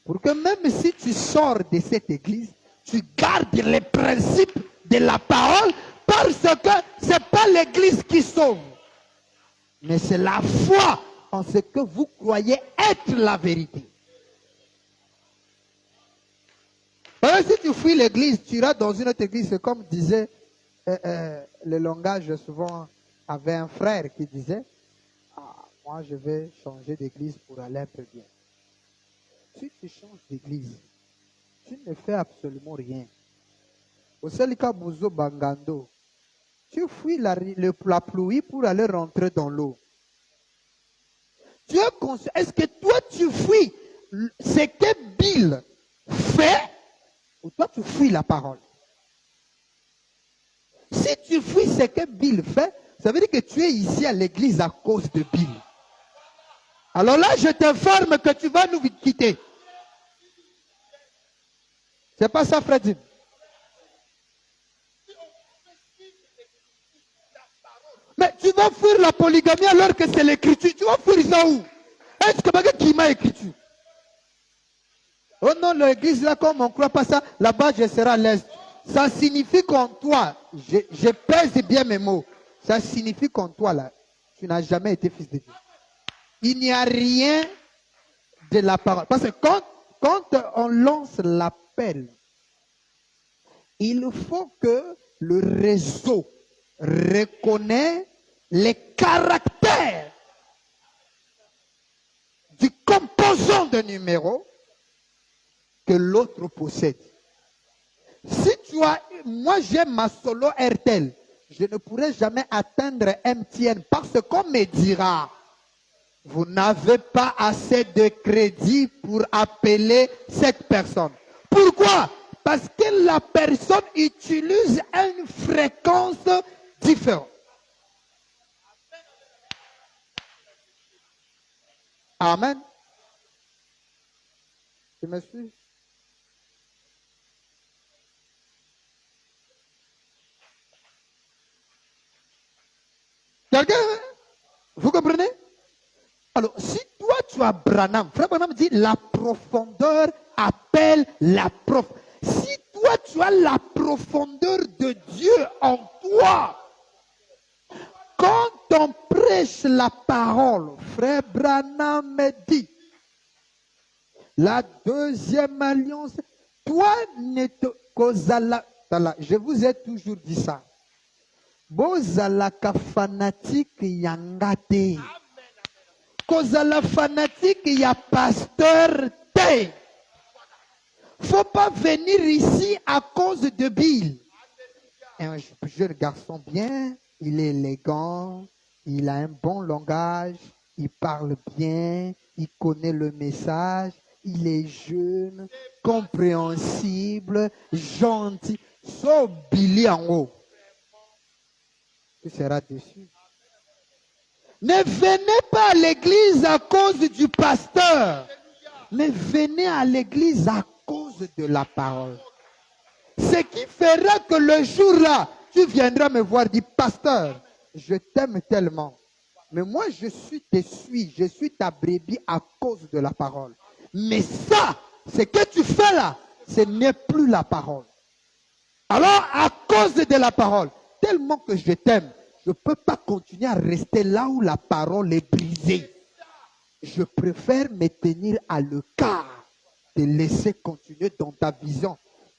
pour que même si tu sors de cette église, tu gardes les principes de la parole, parce que ce n'est pas l'église qui sauve, mais c'est la foi en ce que vous croyez être la vérité. Parce que si tu fuis l'église, tu iras dans une autre église, c'est comme disait le langage souvent avait un frère qui disait, ah, moi je vais changer d'église pour aller un peu bien. Si tu changes d'église, tu ne fais absolument rien. Au seul cas, Bouzo Bangando, tu fuis la pluie pour aller rentrer dans l'eau. Tu es conscient. Est-ce que toi, tu fuis ce que Bill fait ou toi, tu fuis la parole? Si tu fuis ce que Bill fait, ça veut dire que tu es ici à l'église à cause de Bill. Alors là, je t'informe que tu vas nous quitter. C'est pas ça, Freddy. Mais tu vas fuir la polygamie alors que c'est l'écriture. Tu vas fuir ça où? Est-ce que quelqu'un qui m'a écrit? Oh non, l'église là, comme on ne croit pas ça, là-bas je serai à l'aise. Ça signifie qu'en toi, je pèse bien mes mots. Ça signifie qu'en toi là, tu n'as jamais été fils de Dieu. Il n'y a rien de la parole. Parce que quand on lance l'appel, il faut que le réseau reconnaisse les caractères du composant de numéro que l'autre possède. Si tu as, moi j'ai ma solo RTL, je ne pourrai jamais atteindre MTN parce qu'on me dira, vous n'avez pas assez de crédit pour appeler cette personne. Pourquoi? Parce que la personne utilise une fréquence différente. Amen. Tu me suis? Quelqu'un, vous comprenez? Alors, si toi tu as Branham, frère Branham dit la profondeur appelle la profondeur. Si toi tu as la profondeur de Dieu en toi, quand on prêche la parole, frère Branham me dit, la deuxième alliance, toi ne te kozala, je vous ai toujours dit ça. Bozalaka fanatique yangate. Kozala fanatique ya pasteur te. Faut pas venir ici à cause de Bill. Un jeune garçon bien, il est élégant, il a un bon langage, il parle bien, il connaît le message, il est jeune, compréhensible, gentil. Sauf Billy en haut. Tu seras déçu. Ne venez pas à l'église à cause du pasteur, mais venez à l'église à cause de la parole. Ce qui fera que le jour-là, tu viendras me voir, dire, pasteur, je t'aime tellement. Mais moi, je suis ta brebis à cause de la parole. Mais ça, ce que tu fais là, ce n'est plus la parole. Alors, à cause de la parole, tellement que je t'aime, je ne peux pas continuer à rester là où la parole est brisée. Je préfère me tenir à l'écart, te laisser continuer dans ta vision.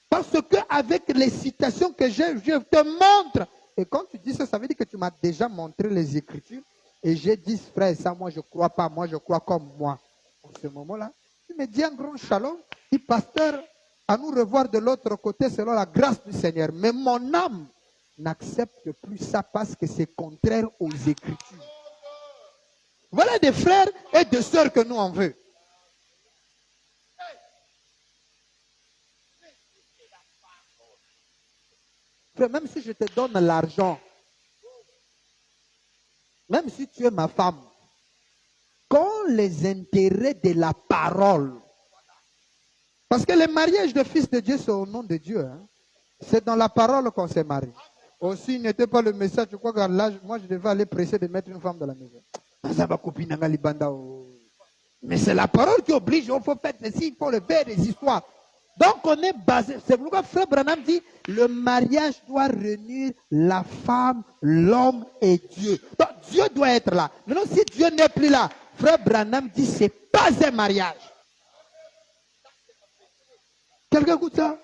Parce que avec les citations que j'ai, je te montre. Et quand tu dis ça, ça veut dire que tu m'as déjà montré les Écritures. Et j'ai dit, frère, ça, moi, je ne crois pas. Moi, je crois comme moi. En ce moment-là, tu me dis un grand shalom. Dis, pasteur, à nous revoir de l'autre côté selon la grâce du Seigneur. Mais mon âme n'accepte plus ça parce que c'est contraire aux Écritures. Voilà des frères et des sœurs que nous en veut. Frère, même si je te donne l'argent, même si tu es ma femme, quand les intérêts de la parole, parce que le mariage de fils de Dieu, c'est au nom de Dieu. Hein. C'est dans la parole qu'on s'est marié. Aussi, n'était pas le message, je crois que là, moi, je devais aller presser de mettre une femme dans la maison. Mais c'est la parole qui oblige, il faut faire ceci, il faut le faire des histoires. Donc, on est basé, c'est pourquoi Frère Branham dit, le mariage doit réunir la femme, l'homme et Dieu. Donc, Dieu doit être là. Maintenant, si Dieu n'est plus là, Frère Branham dit, c'est pas un mariage. Quelqu'un écoute ça?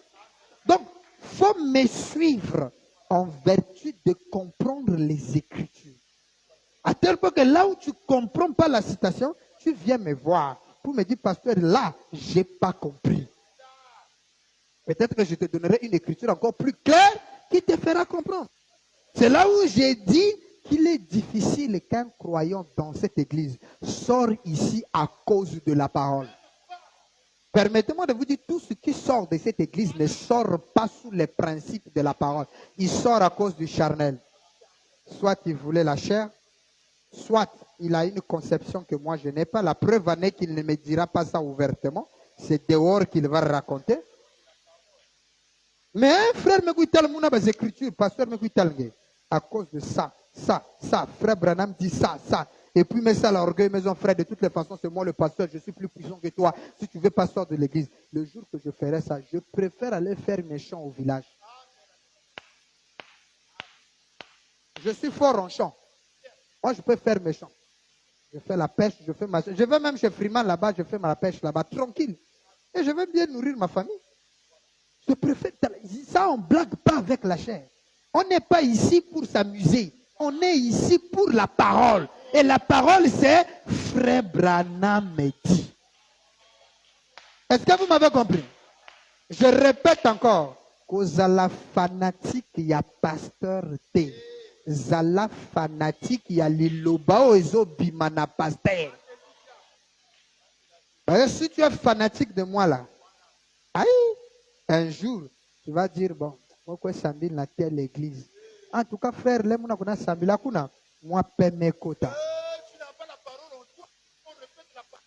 Donc, il faut me suivre en vertu de comprendre les Écritures. À tel point que là où tu ne comprends pas la citation, tu viens me voir pour me dire, pasteur, là, je n'ai pas compris. Peut-être que je te donnerai une écriture encore plus claire qui te fera comprendre. C'est là où j'ai dit qu'il est difficile qu'un croyant dans cette église sorte ici à cause de la parole. Permettez-moi de vous dire, tout ce qui sort de cette église ne sort pas sous les principes de la parole. Il sort à cause du charnel. Soit il voulait la chair, soit il a une conception que moi je n'ai pas. La preuve en est qu'il ne me dira pas ça ouvertement. C'est dehors qu'il va raconter. Mais un frère me dit tel monde les écritures, pasteur me dit tel à cause de ça, frère Branham dit ça. Et puis met ça à l'orgueil, maison frère, de toutes les façons, c'est moi le pasteur, je suis plus puissant que toi. Si tu veux pasteur de l'église, le jour que je ferai ça, je préfère aller faire mes champs au village. Je suis fort en champs. Moi, je peux faire mes champs. Je fais la pêche, je vais même chez Freeman là-bas, je fais ma pêche là-bas, tranquille. Et je vais bien nourrir ma famille. Je préfère ça, on ne blague pas avec la chair. On n'est pas ici pour s'amuser. On est ici pour la parole. Et la parole, c'est Frère Branham me dit. Est-ce que vous m'avez compris? Je répète encore. Kozala fanatique, il y a pasteur T. Zala fanatique, il y a liloba oezo bimana pasteur. Si tu es fanatique de moi là, aïe. Un jour, tu vas dire, bon, pourquoi Sambil n'a telle l'église? En tout cas, frère, les gens qui ont Sambil, moi, paie mes quotas. Tu n'as pas la parole en toi, on répète la parole.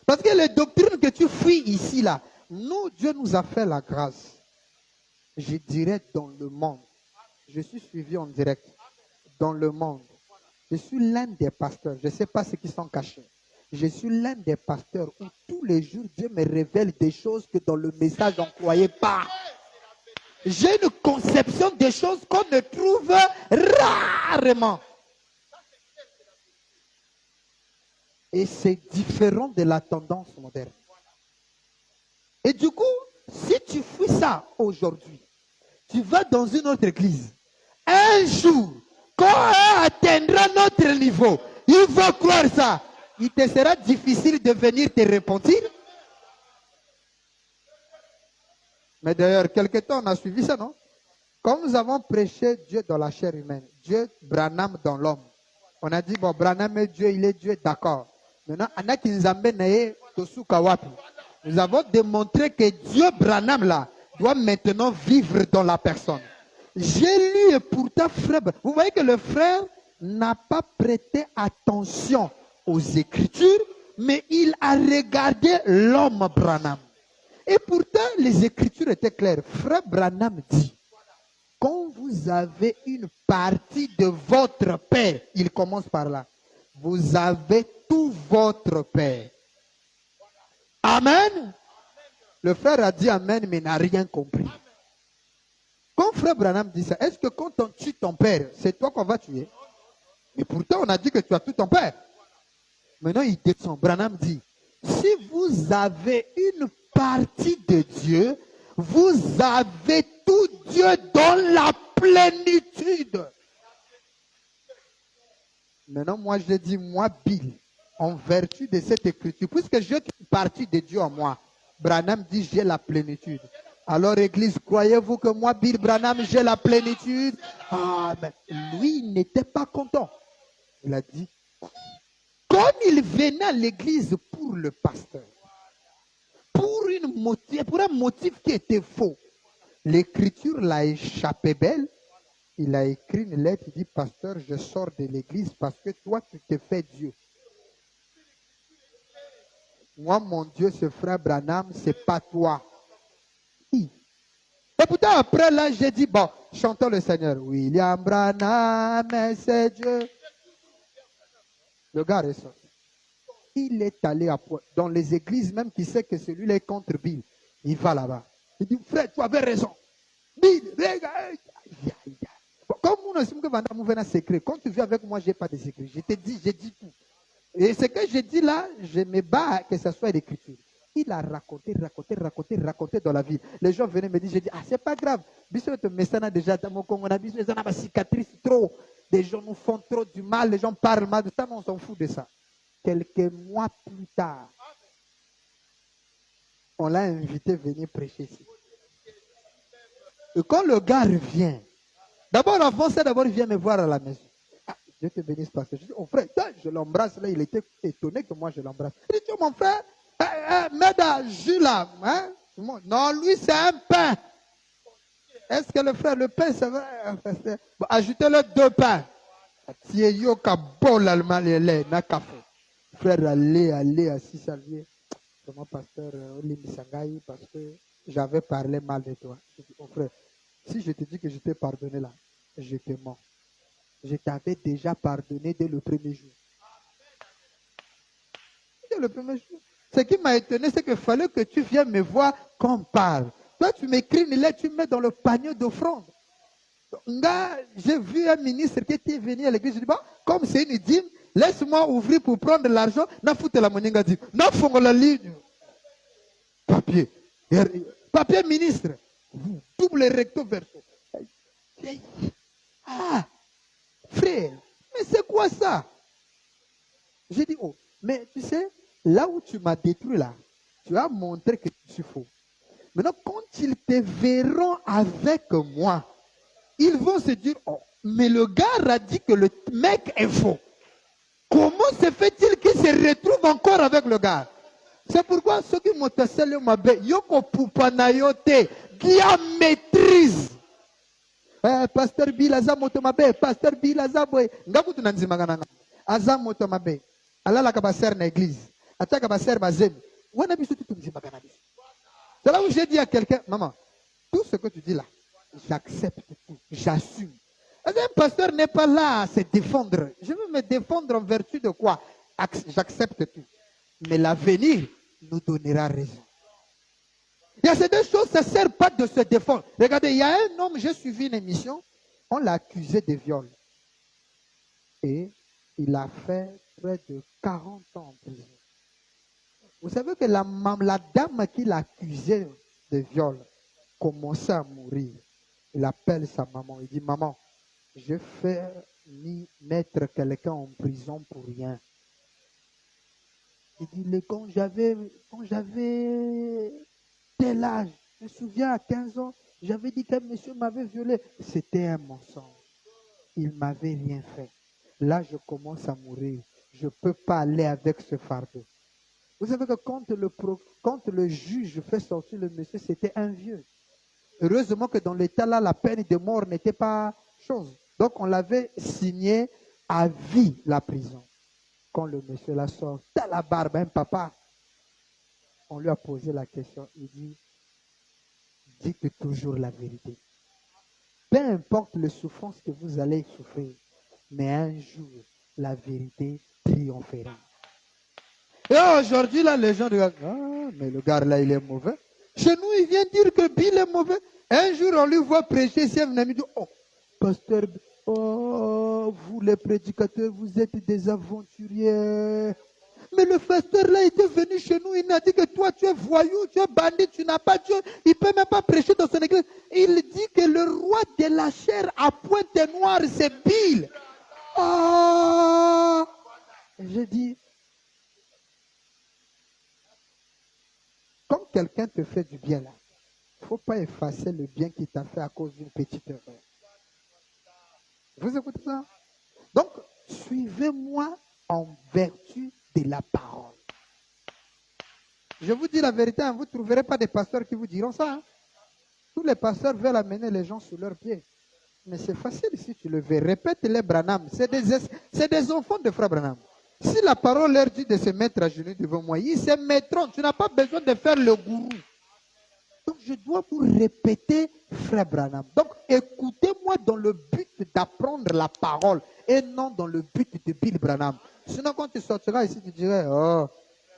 Parce que les doctrines que tu fuis ici, là, nous, Dieu nous a fait la grâce. Je dirais dans le monde. je suis suivi en direct dans le monde. Je suis l'un des pasteurs. Je ne sais pas ceux qui sont cachés. Je suis l'un des pasteurs où tous les jours, Dieu me révèle des choses que dans le message, on ne croyait pas. J'ai une conception des choses qu'on ne trouve rarement. Et c'est différent de la tendance moderne. Et du coup, si tu fais ça aujourd'hui, tu vas dans une autre église. Un jour, quand on atteindra notre niveau, il va croire ça. Il te sera difficile de venir te repentir. Mais d'ailleurs, quelque temps, on a suivi ça, non? Quand nous avons prêché Dieu dans la chair humaine, Dieu, Branham dans l'homme, on a dit, bon, Branham est Dieu, il est Dieu, d'accord. Maintenant, nous avons démontré que Dieu, Branham, là, doit maintenant vivre dans la personne. J'ai lu et pourtant, frère, vous voyez que le frère n'a pas prêté attention aux Écritures, mais il a regardé l'homme Branham. Et pourtant, les Écritures étaient claires. Frère Branham dit, quand vous avez une partie de votre père, il commence par là, vous avez tout votre père. Amen. Le frère a dit amen, mais n'a rien compris. Quand frère Branham dit ça, est-ce que quand on tue ton père, c'est toi qu'on va tuer? Mais pourtant, on a dit que tu as tout ton père. Maintenant, il descend. Branham dit, si vous avez une partie de Dieu, vous avez tout Dieu dans la plénitude. Maintenant, moi, je dis, moi, Bill, en vertu de cette écriture, puisque j'ai une partie de Dieu en moi, Branham dit, j'ai la plénitude. Alors, Église, croyez-vous que moi, Bill Branham, j'ai la plénitude? Ah, mais lui, il n'était pas content. Il a dit, comme il venait à l'église pour le pasteur, pour un motif qui était faux, l'écriture l'a échappé belle. Il a écrit une lettre, il dit, pasteur, je sors de l'église parce que toi, tu te fais Dieu. Moi, mon Dieu, ce frère Branham, c'est pas toi. Et pourtant, après là, j'ai dit, bon, chantons le Seigneur. William Branham, c'est Dieu. Le gars est sorti. Il est allé dans les églises, même qui sait que celui-là est contre Bill. Il va là-bas. Il dit, frère, tu avais raison. Bill, regarde. Comme nous ne sommes que Vandam secret. Quand tu viens avec moi, je n'ai pas de secret. Je te dis, j'ai dit tout. Et ce que je dis là, je me bats que ce soit l'écriture. Il a raconté dans la vie. Les gens venaient me dire, j'ai dit, ah, c'est pas grave. Bisous, mais ça n'a déjà, on a bisous, ça n'a pas cicatrice trop. Les gens nous font trop du mal, les gens parlent mal de ça, mais on s'en fout de ça. Quelques mois plus tard, on l'a invité à venir prêcher ici. Et quand le gars revient, d'abord, avant ça, il vient me voir à la maison. Ah, Dieu te bénisse, pasteur. Je dis, oh frère, je l'embrasse. Là, il était étonné que moi, je l'embrasse. Il dit, mon frère, Meda, Jules, hein? Non, lui, c'est un pain. Est-ce que le frère, le pain, c'est vrai? Bon, ajoutez-le 2 pains. Frère, allez, assis, saluer. Comment, pasteur, parce que j'avais parlé mal de toi. Je dis, oh frère, si je te dis que je t'ai pardonné là, je te mens. Je t'avais déjà pardonné dès le premier jour. Dès le premier jour. Ce qui m'a étonné, c'est qu'il fallait que tu viennes me voir quand on parle. Toi, tu m'écris une lettre, tu me mets dans le panier d'offrande. J'ai vu un ministre qui était venu à l'église. Je dis, bon, comme c'est une dîme, laisse-moi ouvrir pour prendre de l'argent. N'a foutu la monnaie, dit, n'a foutu la ligne. Papier ministre. Double recto verso. Ah, frère, mais c'est quoi ça? J'ai dit, oh, mais tu sais, là où tu m'as détruit là, tu as montré que tu suis faux. Maintenant, quand ils te verront avec moi, ils vont se dire, oh, mais le gars a dit que le mec est faux. Comment se fait-il qu'il se retrouve encore avec le gars? C'est pourquoi ceux qui m'ont tassé le mabe, yoko pupanayote, qui a maîtrise. Pasteur Bill Azamotomabe, Pasteur Bill Azaboy, Ngabutu Nanzimagananga, Azamotomabe, Allah la kabaser na église, Ataka baser bazem, Wana bisu tout Nzimaganabis. C'est là où j'ai dit à quelqu'un, maman, tout ce que tu dis là, j'accepte tout, j'assume. Un pasteur n'est pas là à se défendre. Je veux me défendre en vertu de quoi? J'accepte tout. Mais l'avenir nous donnera raison. Il y a ces deux choses, ça ne sert pas de se défendre. Regardez, il y a un homme, j'ai suivi une émission, on l'a accusé de viol. Et il a fait près de 40 ans en prison. Vous savez que la dame qui l'accusait de viol commençait à mourir. Il appelle sa maman, il dit, maman, je fais ni mettre quelqu'un en prison pour rien. Il dit, quand j'avais tel âge, je me souviens à 15 ans, j'avais dit qu'un monsieur m'avait violé. C'était un mensonge. Il ne m'avait rien fait. Là, je commence à mourir. Je ne peux pas aller avec ce fardeau. Vous savez que quand le juge fait sortir le monsieur, c'était un vieux. Heureusement que dans l'état là, la peine de mort n'était pas chose. Donc, on l'avait signé à vie, la prison. Quand le monsieur la sort, t'as la barbe, hein, papa? On lui a posé la question. Il dit, dites toujours la vérité. Peu importe les souffrances que vous allez souffrir, mais un jour, la vérité triomphera. Et aujourd'hui, là, les gens regardent, ah, mais le gars là, il est mauvais. Chez nous, il vient dire que Bill est mauvais. Un jour, on lui voit prêcher, c'est un ami dit, oh, pasteur, oh, vous les prédicateurs, vous êtes des aventuriers. Mais le pasteur là était venu chez nous, il a dit que toi tu es voyou, tu es bandit, tu n'as pas Dieu, il ne peut même pas prêcher dans son église. Il dit que le roi de la chair à pointe noire, c'est Bill. Oh! Je dis, quand quelqu'un te fait du bien là, il ne faut pas effacer le bien qu'il t'a fait à cause d'une petite erreur. Vous écoutez ça? Donc, suivez-moi en vertu de la parole. Je vous dis la vérité, hein, vous ne trouverez pas des pasteurs qui vous diront ça. Hein. Tous les pasteurs veulent amener les gens sous leurs pieds. Mais c'est facile si tu le veux. Répète-les, Branham. C'est des enfants de frère Branham. Si la parole leur dit de se mettre à genoux devant moi, ils se mettront. Tu n'as pas besoin de faire le gourou. Donc je dois vous répéter, frère Branham. Donc écoutez-moi dans le but d'apprendre la parole et non dans le but de Bill Branham. Sinon quand tu sortiras ici, tu dirais, oh,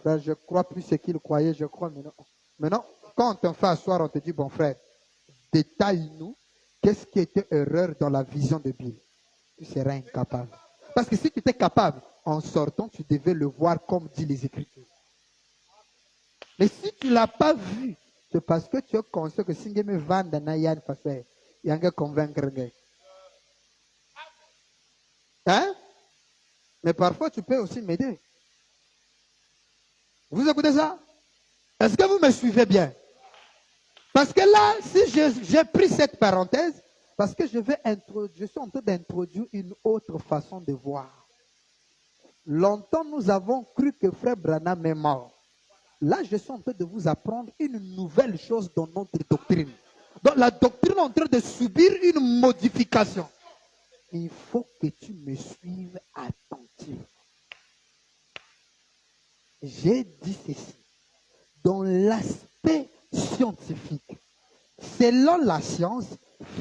frère, je ne crois plus ce qu'il croyait, je crois maintenant. Maintenant, quand on te fait asseoir, on te dit, bon frère, détaille-nous qu'est-ce qui était erreur dans la vision de Bill. Tu seras incapable. Parce que si tu étais capable, en sortant, tu devais le voir comme dit les Écritures. Mais si tu ne l'as pas vu, c'est parce que tu es conscient que si je me vends dans Nayan Fasser, il y a un convaincre. Hein? Mais parfois, tu peux aussi m'aider. Vous écoutez ça? Est-ce que vous me suivez bien? Parce que là, si j'ai pris cette parenthèse, parce que je suis en train d'introduire une autre façon de voir. Longtemps, nous avons cru que frère Branham est mort. Là, je suis en train de vous apprendre une nouvelle chose dans notre doctrine. Donc, la doctrine est en train de subir une modification. Il faut que tu me suives attentivement. J'ai dit ceci. Dans l'aspect scientifique, selon la science,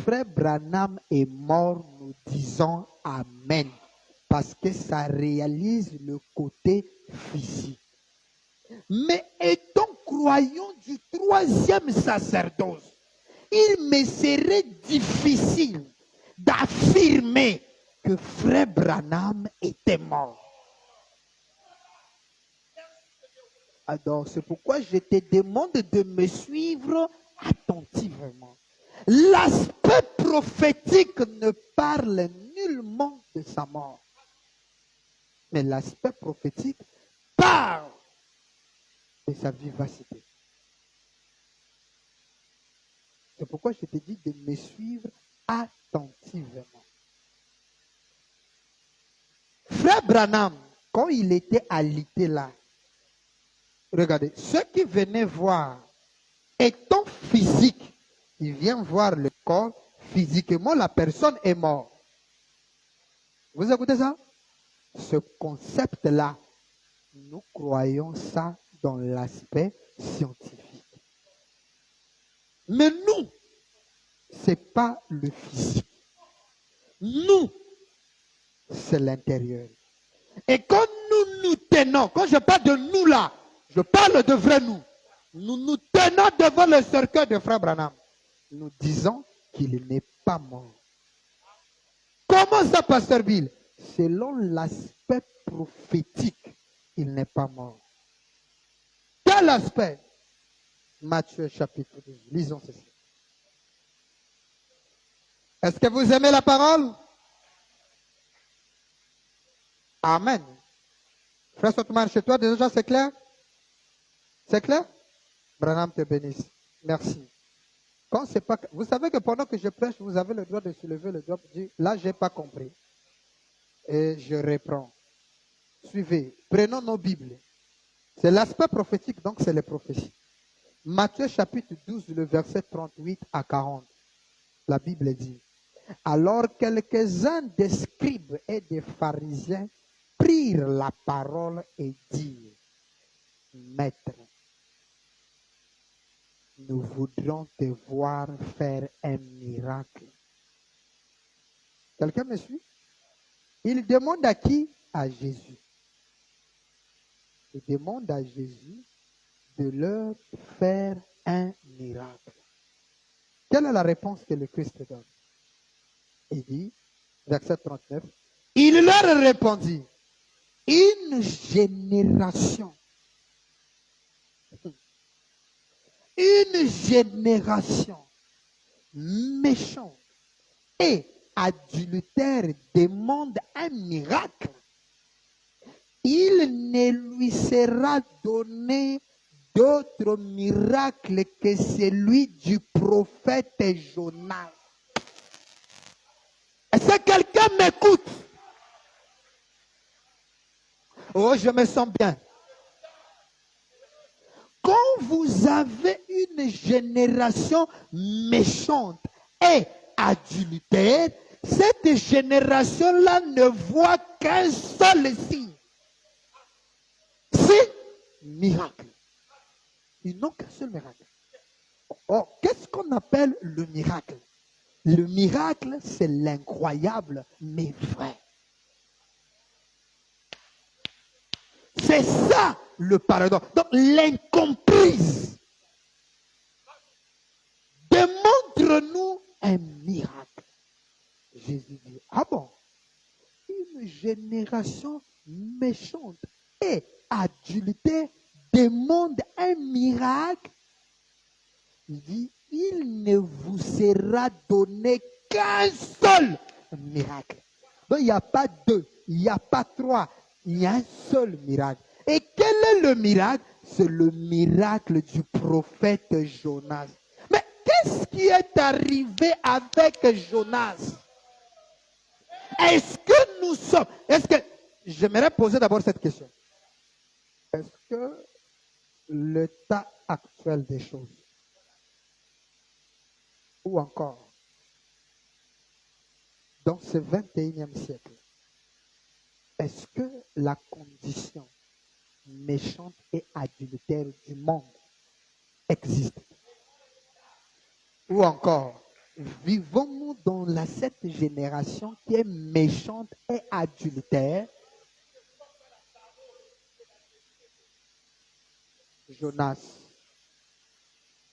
frère Branham est mort, nous disons Amen. Parce que ça réalise le côté physique. Mais étant croyant du troisième sacerdoce, il me serait difficile d'affirmer que frère Branham était mort. Alors, c'est pourquoi je te demande de me suivre attentivement. L'aspect prophétique ne parle nullement de sa mort. Mais l'aspect prophétique parle de sa vivacité. C'est pourquoi je te dis de me suivre attentivement. Frère Branham, quand il était alité là, regardez, ceux qui venaient voir, étant physique, ils viennent voir le corps, physiquement la personne est morte. Vous écoutez ça? Ce concept-là, nous croyons ça dans l'aspect scientifique. Mais nous, ce n'est pas le physique. Nous, c'est l'intérieur. Et quand nous nous tenons, quand je parle de nous là, je parle de vrai nous. Nous nous tenons devant le cercueil de Frère Branham. Nous disons qu'il n'est pas mort. Comment ça, Pasteur Bill? Selon l'aspect prophétique, il n'est pas mort. Quel aspect? Matthieu chapitre 12. Lisons ceci. Est-ce que vous aimez la parole? Amen. Frère Sotman, chez toi, déjà, c'est clair? C'est clair? Branham te bénisse. Merci. Quand c'est pas, vous savez que pendant que je prêche, vous avez le droit de soulever le doigt et dire, là, je n'ai pas compris. Et je reprends. Suivez. Prenons nos Bibles. C'est l'aspect prophétique, donc c'est les prophéties. Matthieu chapitre 12, le verset 38 à 40. La Bible dit, alors quelques-uns des scribes et des pharisiens prirent la parole et dirent, Maître, nous voudrions te voir faire un miracle. Quelqu'un me suit? Il demande à qui? À Jésus. Il demande à Jésus de leur faire un miracle. Quelle est la réponse que le Christ donne? Il dit, verset 39, il leur répondit, une génération méchante et adultère demande un miracle. Il ne lui sera donné d'autre miracle que celui du prophète Jonas. Est-ce que quelqu'un m'écoute? Oh, je me sens bien. Quand vous avez une génération méchante et adultère, cette génération-là ne voit qu'un seul signe. C'est miracle. Ils n'ont qu'un seul miracle. Oh, qu'est-ce qu'on appelle le miracle? Le miracle, c'est l'incroyable, mais vrai. C'est ça le paradoxe. Donc, l'incomprise. Démontre-nous un miracle. Jésus dit, ah bon, une génération méchante et adultère demande un miracle. Il dit, il ne vous sera donné qu'un seul miracle. Donc, il n'y a pas deux, il n'y a pas trois, il y a un seul miracle. Et quel est le miracle? C'est le miracle du prophète Jonas. Mais qu'est-ce qui est arrivé avec Jonas? Est-ce que nous sommes... J'aimerais poser d'abord cette question. Est-ce que l'état actuel des choses, ou encore dans ce 21e siècle, est-ce que la condition méchante et adultère du monde existe? Ou encore, vivons-nous dans cette génération qui est méchante et adultère? Jonas.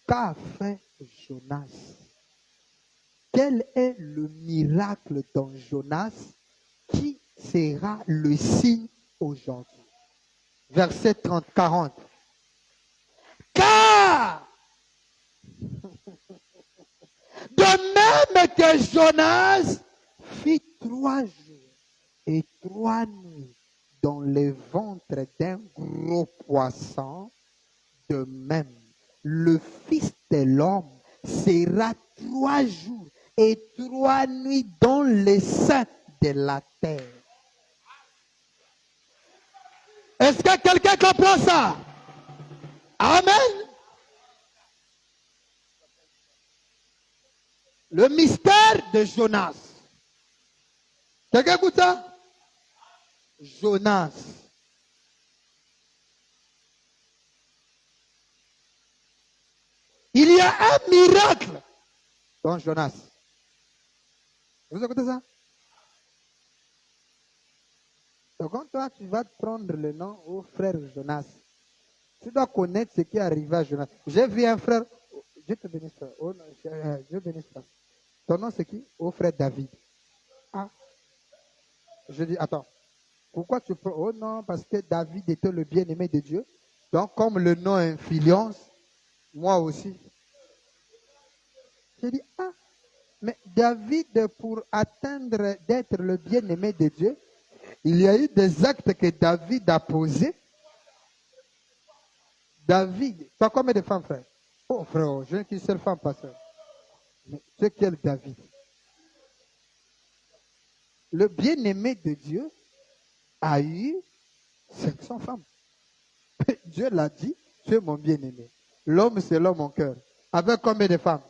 Qu'a fait Jonas? Quel est le miracle dans Jonas qui sera le signe aujourd'hui? Verset 30, 40. Car, de même que Jonas fit 3 jours et 3 nuits dans le ventre d'un gros poisson, de même, le Fils de l'homme sera 3 jours et 3 nuits dans le sein de la terre. Est-ce que quelqu'un comprend ça? Amen. Le mystère de Jonas. Quelqu'un écoute ça? Jonas. Il y a un miracle dans Jonas. Vous écoutez ça? Donc, quand toi, tu vas te prendre le nom au frère Jonas, tu dois connaître ce qui est arrivé à Jonas. J'ai vu un frère, Dieu te bénisse, frère. Oh, non, Dieu bénisse, frère. Ton nom, c'est qui? Au frère David. Ah, je dis, attends, pourquoi tu prends? Oh non, parce que David était le bien-aimé de Dieu. Donc, comme le nom influence, moi aussi. J'ai dit, ah, mais David, pour atteindre d'être le bien-aimé de Dieu, il y a eu des actes que David a posés. David, tu as combien de femmes, frère? Oh, frère, je n'ai qu'une seule femme, pasteur. Mais c'est quel David? Le bien-aimé de Dieu a eu 500 femmes. Dieu l'a dit, tu es mon bien-aimé. L'homme, c'est l'homme en cœur. Avec combien de femmes?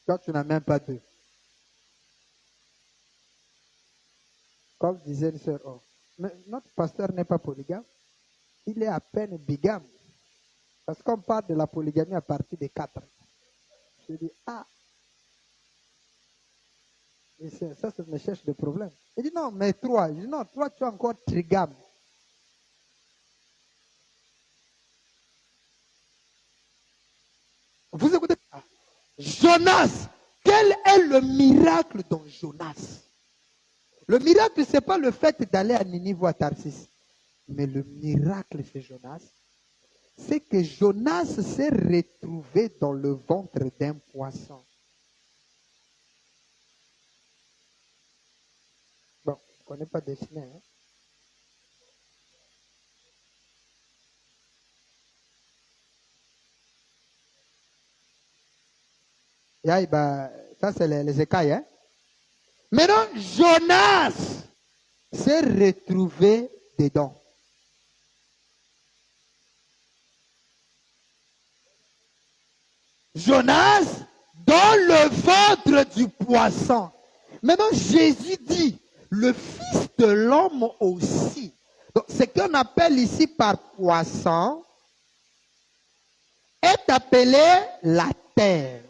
Toi, tu n'as même pas deux. Comme disait une sœur, oh, mais notre pasteur n'est pas polygame. Il est à peine bigame. Parce qu'on parle de la polygamie à partir de 4. Je dis, ah, et ça me cherche des problèmes. Il dit, non, mais 3. Je dis, non, 3, tu es encore trigame. Vous écoutez? Jonas, quel est le miracle dans Jonas? Le miracle, ce n'est pas le fait d'aller à Ninive ou à Tarsis. Mais le miracle chez Jonas, c'est que Jonas s'est retrouvé dans le ventre d'un poisson. Bon, je ne connais pas dessiné. Hein? Ça, c'est les écailles. Hein? Maintenant, Jonas s'est retrouvé dedans. Jonas dans le ventre du poisson. Maintenant, Jésus dit, le Fils de l'homme aussi. Donc, ce qu'on appelle ici par poisson est appelé la terre.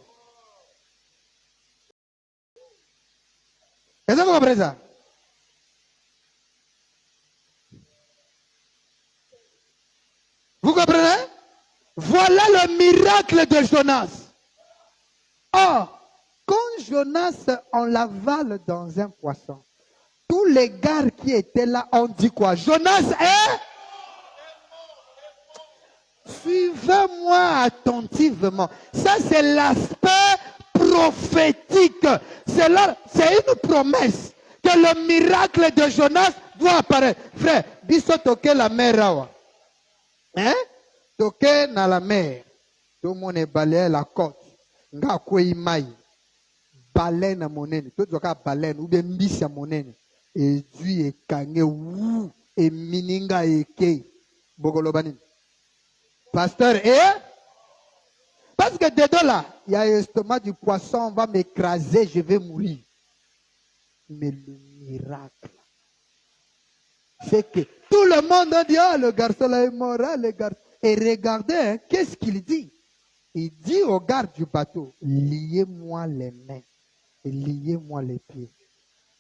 Est-ce que vous comprenez ça? Vous comprenez? Voilà le miracle de Jonas. Or, quand Jonas, on l'avale dans un poisson, tous les gars qui étaient là ont dit quoi? Jonas est... Suivez-moi attentivement. Ça, c'est l'aspect prophétique. C'est une promesse que le miracle de Jonas doit apparaître. Frère, biso toke la mer. Hein? Toke na la mer. Tout le monde est balayé la côte. Nga kwe mai. Baleine à monene. Tout le monde baleine. Ou bien mbisi à monene. Et du et kange wu. Et mininga et ke. Bogolobanin. Pasteur, parce que dedans là, il y a l'estomac du poisson, on va m'écraser, je vais mourir. Mais le miracle, c'est que tout le monde a dit, ah, le garçon là est mort, ah, le garçon. Et regardez, hein, qu'est-ce qu'il dit? Il dit au garde du bateau, liez-moi les mains et liez-moi les pieds.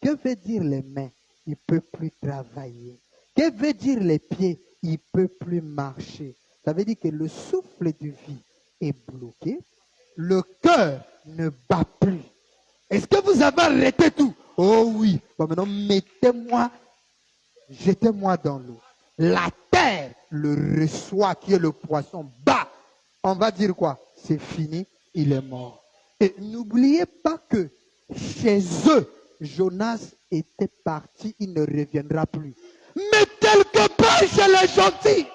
Que veut dire les mains? Il ne peut plus travailler. Que veut dire les pieds? Il ne peut plus marcher. Ça veut dire que le souffle de vie est bloqué. Le cœur ne bat plus. Est-ce que vous avez arrêté tout? Oh oui. Bon, maintenant, jetez-moi dans l'eau. La terre le reçoit, qui est le poisson, bat. On va dire quoi? C'est fini, il est mort. Et n'oubliez pas que chez eux, Jonas était parti, il ne reviendra plus. Mais quelque part chez les gentils,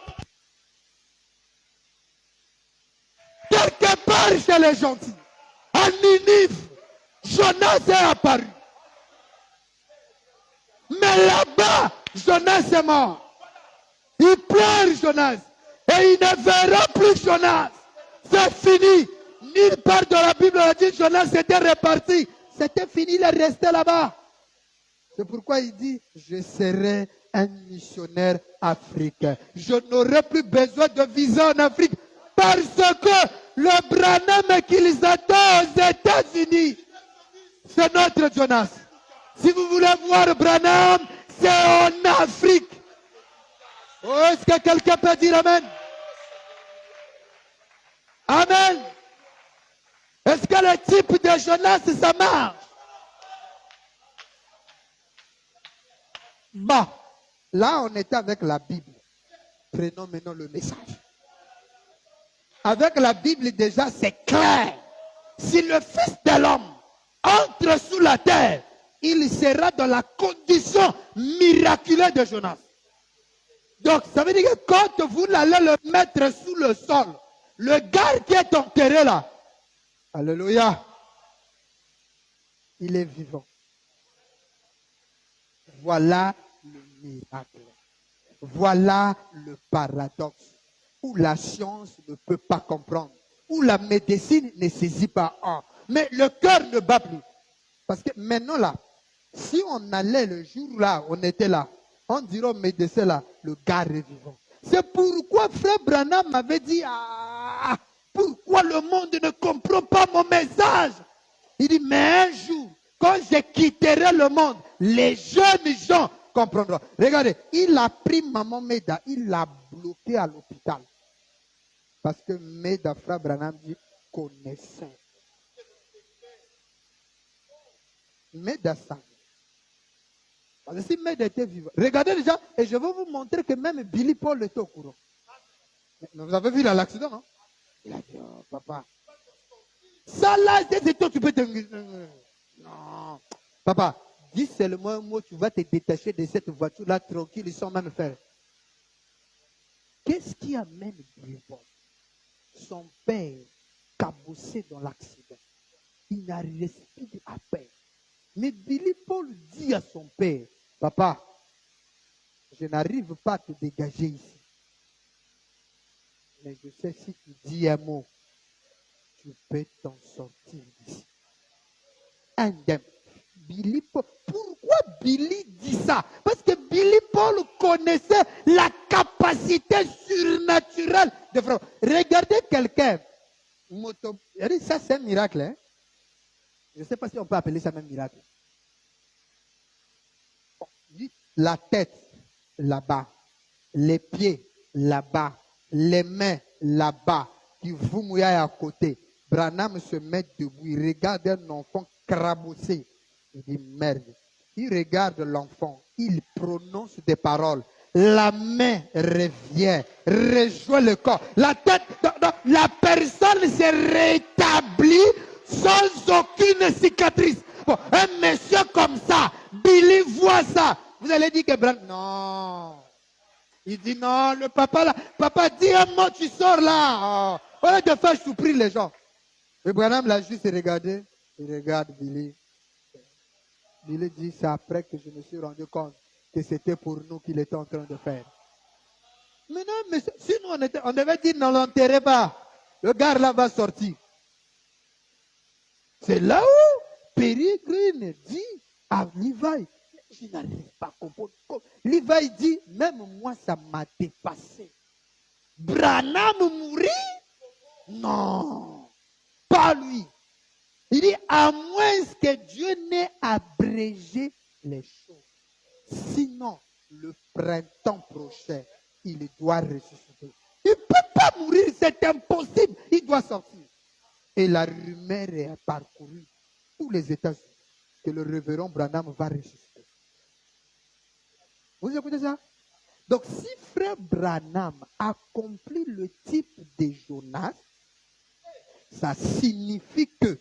quelque part chez les gentils, à Ninive, Jonas est apparu. Mais là-bas, Jonas est mort. Il pleure Jonas. Et il ne verra plus Jonas. C'est fini. Nulle part de la Bible a dit Jonas était reparti. C'était fini, il est resté là-bas. C'est pourquoi il dit, je serai un missionnaire africain. Je n'aurai plus besoin de visa en Afrique. Parce que le Branham qu'ils attendent aux États-Unis, c'est notre Jonas. Si vous voulez voir Branham, c'est en Afrique. Oh, est-ce que quelqu'un peut dire Amen? Amen. Est-ce que le type de Jonas, ça marche? Bah, là, on était avec la Bible. Prenons maintenant le message. Avec la Bible, déjà, c'est clair. Si le Fils de l'homme entre sous la terre, Il sera dans la condition miraculeuse de Jonas. Donc, ça veut dire que quand vous allez le mettre sous le sol, Le gars qui est enterré là, alléluia, il est vivant. Voilà le miracle. Voilà le paradoxe où la science ne peut pas comprendre, où la médecine ne saisit pas. Ah, mais le cœur ne bat plus. Parce que maintenant là, si on allait le jour là, on était là, on dirait au médecin là, le gars est vivant. C'est pourquoi frère Branham m'avait dit, ah, pourquoi le monde ne comprend pas mon message? il dit, mais un jour, quand je quitterai le monde, les jeunes gens comprendront. Regardez, il a pris maman Meda, il l'a bloqué à l'hôpital. Parce que Meda, frère Branham dit, connaissant. Meda savait. Parce que si Meda était vivant, regardez déjà, et je vais vous montrer que même Billy Paul était au courant. Mais vous avez vu là l'accident, non? Il a dit, oh, papa, ça là, c'est toi, tu peux te... Non. Papa, dis seulement un mot, tu vas te détacher de cette voiture-là tranquille, sans même faire. Qu'est-ce qui amène Billy Paul? Son père, cabossé dans l'accident. Il n'a respiré à peine. Mais Billy Paul dit à son père, papa, je n'arrive pas à te dégager ici. Mais je sais, si tu dis un mot, tu peux t'en sortir d'ici. Indemne. Billy Paul. Pourquoi Billy dit ça? Parce que Billy Paul connaissait la capacité surnaturelle de frère. Regardez quelqu'un. Ça, c'est un miracle. Hein? Je ne sais pas si on peut appeler ça même miracle. La tête, là-bas. Les pieds, là-bas. Les mains, là-bas. Qui vous mouillent à côté. Branham se met debout. Il regarde un enfant crabossé. Il dit merde. Il regarde l'enfant. Il prononce des paroles. La main revient, rejoint le corps. La tête, la personne s'est rétablie sans aucune cicatrice. Bon, un monsieur comme ça, Billy voit ça. Vous allez dire que Branham, non. Il dit non, le papa là, papa dis un mot, tu sors là. Oh. On va te faire souffrir les gens. Et Branham l'a juste regardé. Il regarde Billy. Billy dit, c'est après que je me suis rendu compte que c'était pour nous qu'il était en train de faire. Mais non, mais sinon on devait dire, ne l'enterrez pas. Le gars là va sortir. C'est là où Pérégrine dit à Levi, je n'arrive pas à comprendre. Levi dit, même moi ça m'a dépassé. Branham mourir? Non, pas lui. Il dit, à moins que Dieu n'ait abrégé les choses. Sinon, le printemps prochain, il doit ressusciter. Il ne peut pas mourir, c'est impossible. Il doit sortir. Et la rumeur est parcourue tous les États-Unis que le révérend Branham va ressusciter. Vous écoutez ça? Donc, si frère Branham accomplit le type de Jonas, ça signifie que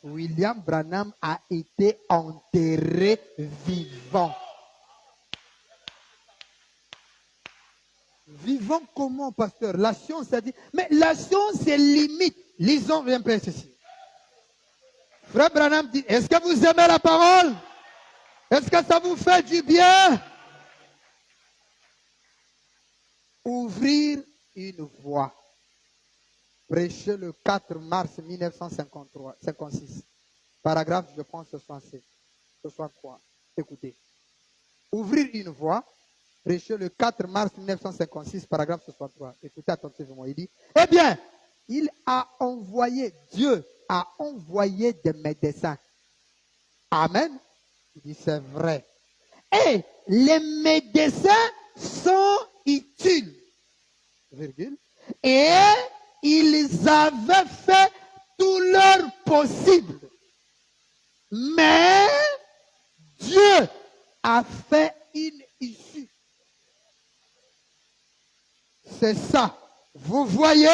William Branham a été enterré vivant. Vivant comment, pasteur? La science a dit, mais la science est limite. Lisons un peu ceci. Frère Branham dit, est-ce que vous aimez la parole? Est-ce que ça vous fait du bien? Ouvrir une voie. Prêché le 4 mars 1956. Paragraphe, je pense, 63. Écoutez. Ouvrir une voie. Prêché le 4 mars 1956, paragraphe 63. Écoutez attentivement. Il dit, eh bien, Dieu a envoyé des médecins. Amen. Il dit, c'est vrai. Et les médecins sont utiles. Virgule. Et ils avaient fait tout leur possible. Mais Dieu a fait une issue. C'est ça. Vous voyez,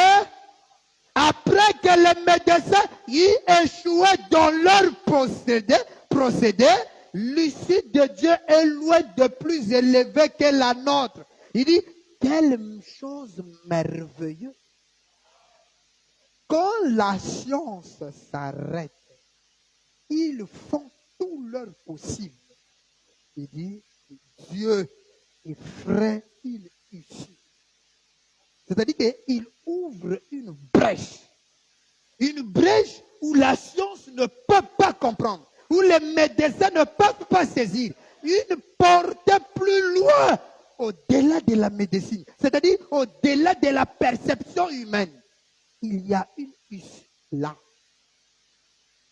après que les médecins y échouaient dans leur procédé, l'issue de Dieu est loin de plus élevée que la nôtre. Il dit, quelle chose merveilleuse. Quand la science s'arrête, ils font tout leur possible. Il dit, Dieu ferait une issue. C'est-à-dire qu'il ouvre une brèche. Une brèche où la science ne peut pas comprendre, où les médecins ne peuvent pas saisir. Une portée plus loin, au-delà de la médecine, c'est-à-dire au-delà de la perception humaine. Il y a une issue là.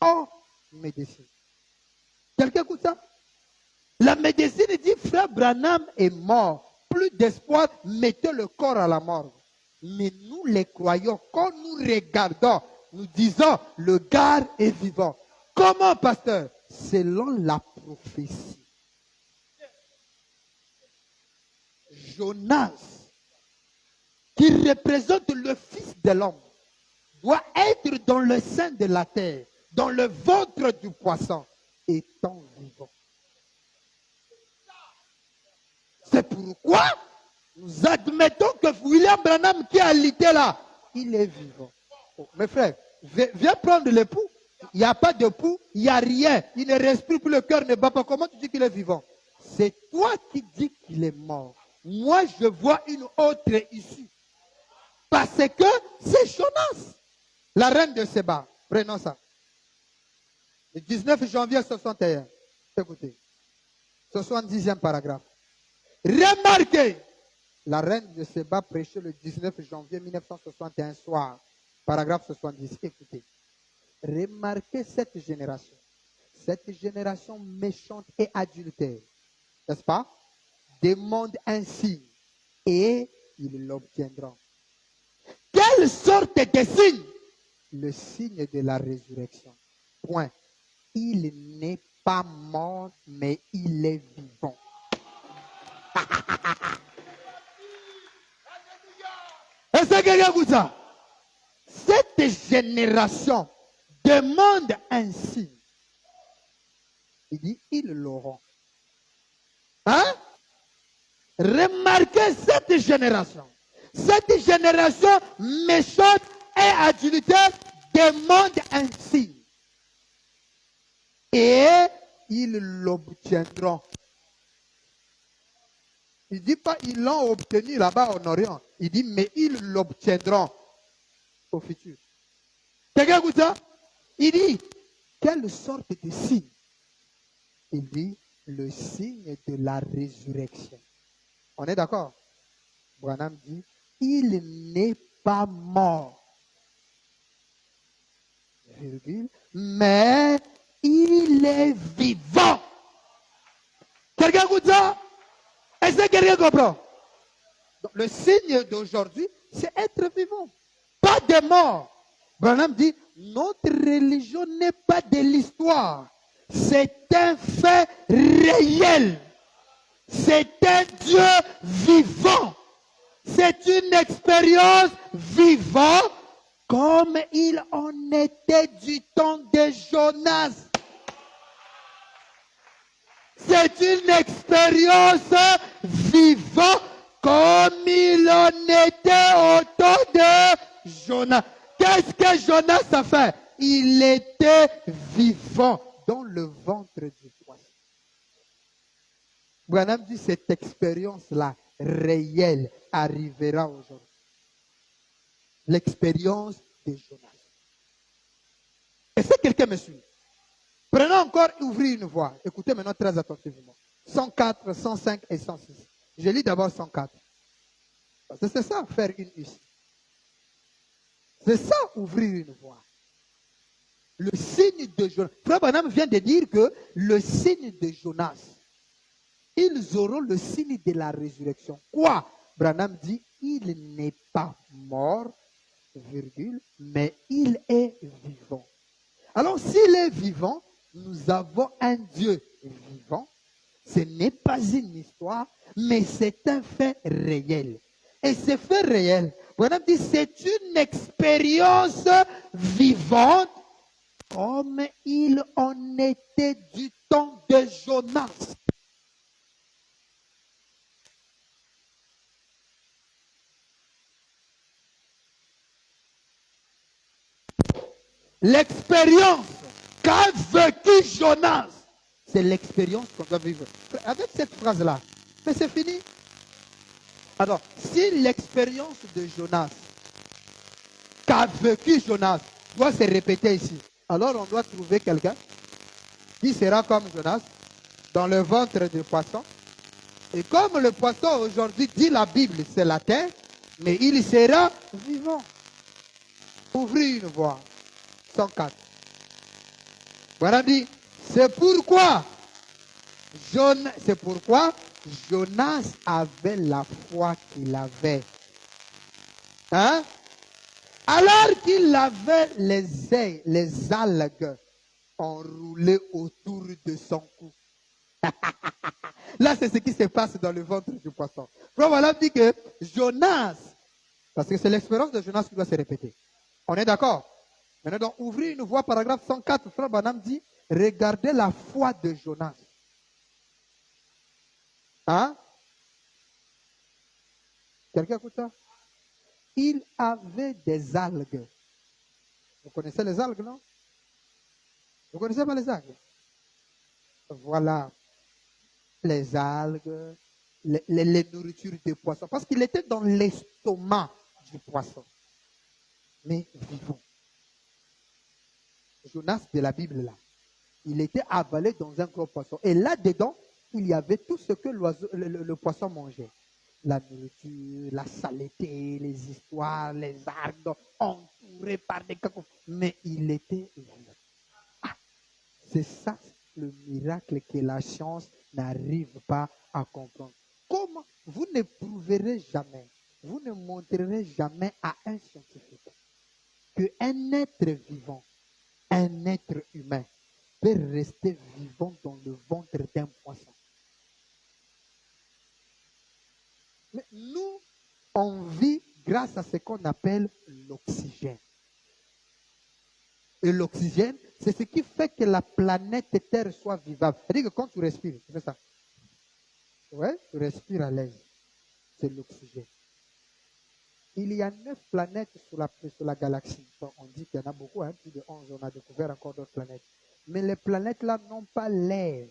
Hors médecine. Quelqu'un écoute ça? La médecine dit, frère Branham est mort. Plus d'espoir, mettez le corps à la mort. Mais nous les croyons, quand nous regardons, nous disons, le gars est vivant. Comment, pasteur? Selon la prophétie. Jonas, qui représente le Fils de l'homme, doit être dans le sein de la terre, dans le ventre du poisson, étant vivant. C'est pourquoi nous admettons que William Branham qui a alité là, il est vivant. Oh, mes frères, viens prendre l'époux. Il n'y a pas de pouls, il n'y a rien. Il ne respire plus, le cœur ne bat pas. Comment tu dis qu'il est vivant? C'est toi qui dis qu'il est mort. Moi, je vois une autre issue. Parce que c'est Jonas, la reine de Séba. Prenons ça. Le 19 janvier 61. Écoutez. 70e paragraphe. Remarquez. La reine de Séba prêchait le 19 janvier 1961 soir. Paragraphe 70. Écoutez. Remarquez cette génération. Cette génération méchante et adultère. N'est-ce pas? Demande un signe et ils l'obtiendront. Quelle sorte de signe? Le signe de la résurrection. Point. Il n'est pas mort, mais il est vivant. Est-ce que quelqu'un écoute ça? Cette génération demande un signe. Il dit, ils l'auront. Hein? Remarquez cette génération. Cette génération méchante et adultère demande un signe. Et ils l'obtiendront. Il ne dit pas ils l'ont obtenu là-bas en Orient. Il dit mais ils l'obtiendront au futur. Quelqu'un écoute ça? Il dit quelle sorte de signe? Il dit le signe de la résurrection. On est d'accord? Branham dit il n'est pas mort. Virgule, mais il est vivant. Quelqu'un écoute ça? Est-ce que quelqu'un comprend? Donc, le signe d'aujourd'hui, c'est être vivant. Pas de mort. Branham dit, notre religion n'est pas de l'histoire. C'est un fait réel. C'est un Dieu vivant. C'est une expérience vivante comme il en était du temps de Jonas. C'est une expérience vivante comme il en était au temps de Jonas. Qu'est-ce que Jonas a fait? Il était vivant dans le ventre du poisson. Branham dit cette expérience-là, réelle, arrivera aujourd'hui. L'expérience de Jonas. Est-ce que quelqu'un me suit? Prenons encore ouvrir une voie. Écoutez maintenant très attentivement. 104, 105 et 106. Je lis d'abord 104. Parce que c'est ça, faire une issue. C'est ça, ouvrir une voie. Le signe de Jonas. Frère Branham vient de dire que le signe de Jonas, ils auront le signe de la résurrection. Quoi? Branham dit, il n'est pas mort, virgule, mais il est vivant. Alors, s'il est vivant, nous avons un Dieu vivant. Ce n'est pas une histoire, mais c'est un fait réel. Et ce fait réel, Branham dit, c'est une expérience vivante, comme il en était du temps de Jonas. L'expérience qu'a vécu Jonas, c'est l'expérience qu'on doit vivre. Avec cette phrase-là, mais c'est fini. Alors, si l'expérience de Jonas, qu'a vécu Jonas, doit se répéter ici, alors on doit trouver quelqu'un qui sera comme Jonas, dans le ventre du poisson. Et comme le poisson aujourd'hui dit la Bible, c'est la terre, mais il sera vivant. Ouvrez une voie. 104. Voilà dit, c'est pourquoi Jonas avait la foi qu'il avait. Hein? Alors qu'il avait les algues enroulées autour de son cou. Là, c'est ce qui se passe dans le ventre du poisson. Voilà dit que Jonas, parce que c'est l'expérience de Jonas qui doit se répéter. On est d'accord? Maintenant, donc, ouvrez une voie, paragraphe 104, Frère Branham dit, regardez la foi de Jonas. Hein? Quelqu'un écoute ça? Il avait des algues. Vous connaissez les algues, non? Vous connaissez pas les algues? Voilà. Les algues, les nourritures des poissons. Parce qu'il était dans l'estomac du poisson. Mais vivant. Jonas de la Bible, là. Il était avalé dans un gros poisson. Et là-dedans, il y avait tout ce que le poisson mangeait. La nourriture, la saleté, les histoires, les algues, entourés par des cacos. Mais il était vivant. Ah, c'est ça le miracle que la science n'arrive pas à comprendre. Comment vous ne prouverez jamais, vous ne montrerez jamais à un scientifique qu'un être vivant, un être humain, peut rester vivant dans le ventre d'un poisson. Mais nous, on vit grâce à ce qu'on appelle l'oxygène. Et l'oxygène, c'est ce qui fait que la planète Terre soit vivable. C'est-à-dire que quand tu respires, tu fais ça. Ouais, tu respires à l'aise. C'est l'oxygène. Il y a 9 planètes sur la galaxie. On dit qu'il y en a beaucoup, hein, plus de 11, on a découvert encore d'autres planètes. Mais les planètes-là n'ont pas l'air.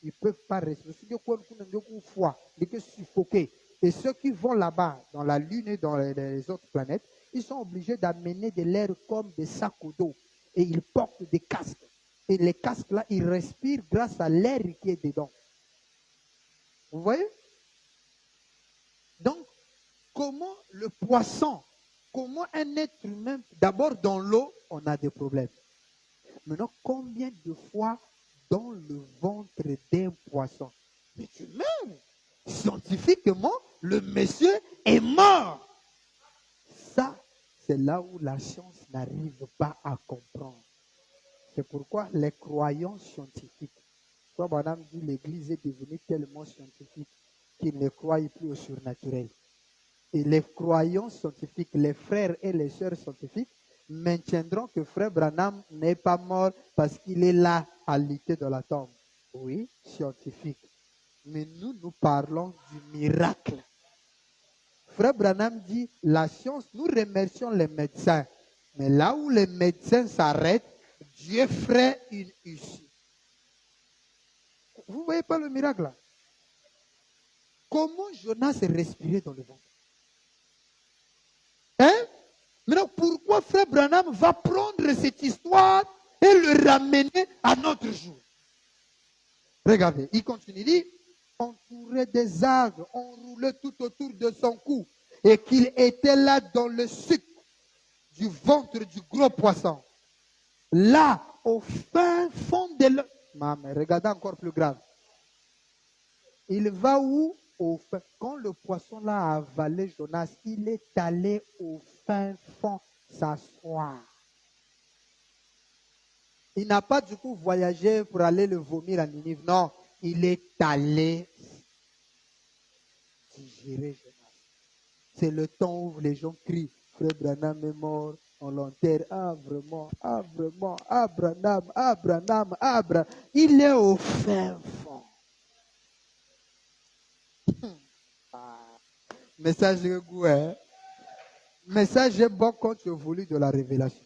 Ils ne peuvent pas respirer. Ils sont suffoqués. Et ceux qui vont là-bas, dans la Lune et dans les autres planètes, ils sont obligés d'amener de l'air comme des sacs d'eau. Et ils portent des casques. Et les casques-là, ils respirent grâce à l'air qui est dedans. Vous voyez? Donc, comment le poisson, comment un être humain, d'abord dans l'eau, on a des problèmes. Maintenant, combien de fois dans le ventre d'un poisson? Mais tu meurs. Scientifiquement, le monsieur est mort. Ça, c'est là où la science n'arrive pas à comprendre. C'est pourquoi les croyants scientifiques, comme madame dit, l'Église est devenue tellement scientifique qu'ils ne croient plus au surnaturel. Et les croyants scientifiques, les frères et les sœurs scientifiques, maintiendront que Frère Branham n'est pas mort parce qu'il est là à lutter dans la tombe. Oui, scientifique. Mais nous parlons du miracle. Frère Branham dit, la science, nous remercions les médecins. Mais là où les médecins s'arrêtent, Dieu ferait une issue. Vous ne voyez pas le miracle là? Comment Jonas respirait dans le ventre? Hein? Maintenant, pourquoi Frère Branham va prendre cette histoire et le ramener à notre jour? Regardez, il continue, il dit, entouré des algues, enroulé tout autour de son cou, et qu'il était là dans le sucre du ventre du gros poisson. là, au fin fond de l'eau. Mais regardez encore plus grave. Il va où? Au fin. Quand le poisson là a avalé Jonas, il est allé au fin fond s'asseoir. Il n'a pas du coup voyagé pour aller le vomir à Ninive. Non, il est allé digérer Jonas. C'est le temps où les gens crient, Frère Branham est mort, on l'enterre. Ah vraiment, ah vraiment, ah Branham, ah Branham, ah Branham. Il est au fin fond. Message de goût, hein? Message bon quand tu as voulu de la révélation.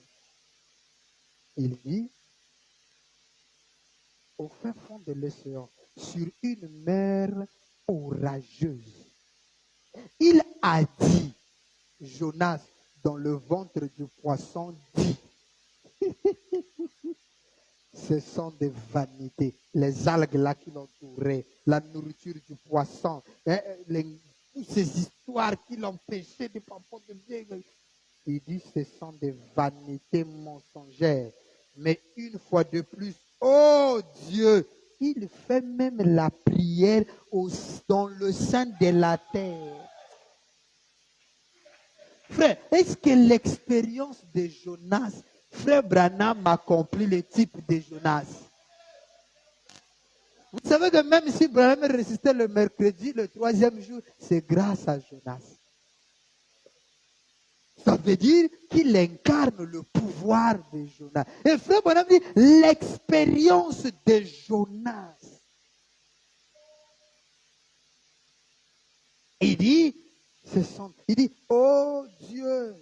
Il vit au fin fond de l'océan, sur une mer orageuse. Il a dit, Jonas, dans le ventre du poisson, dit, ce sont des vanités. Les algues là qui l'entouraient, la nourriture du poisson, toutes ces histoires qui l'empêchaient de parfois de bien. Il dit, ce sont des vanités mensongères. Mais une fois de plus, oh Dieu, il fait même la prière dans le sein de la terre. Frère, est-ce que l'expérience de Jonas, Frère Branham a compris le type de Jonas? Vous savez que même si Branham résistait le mercredi, le troisième jour, c'est grâce à Jonas. Ça veut dire qu'il incarne le pouvoir de Jonas. Et Frère Branham dit, l'expérience de Jonas. Il dit, oh Dieu.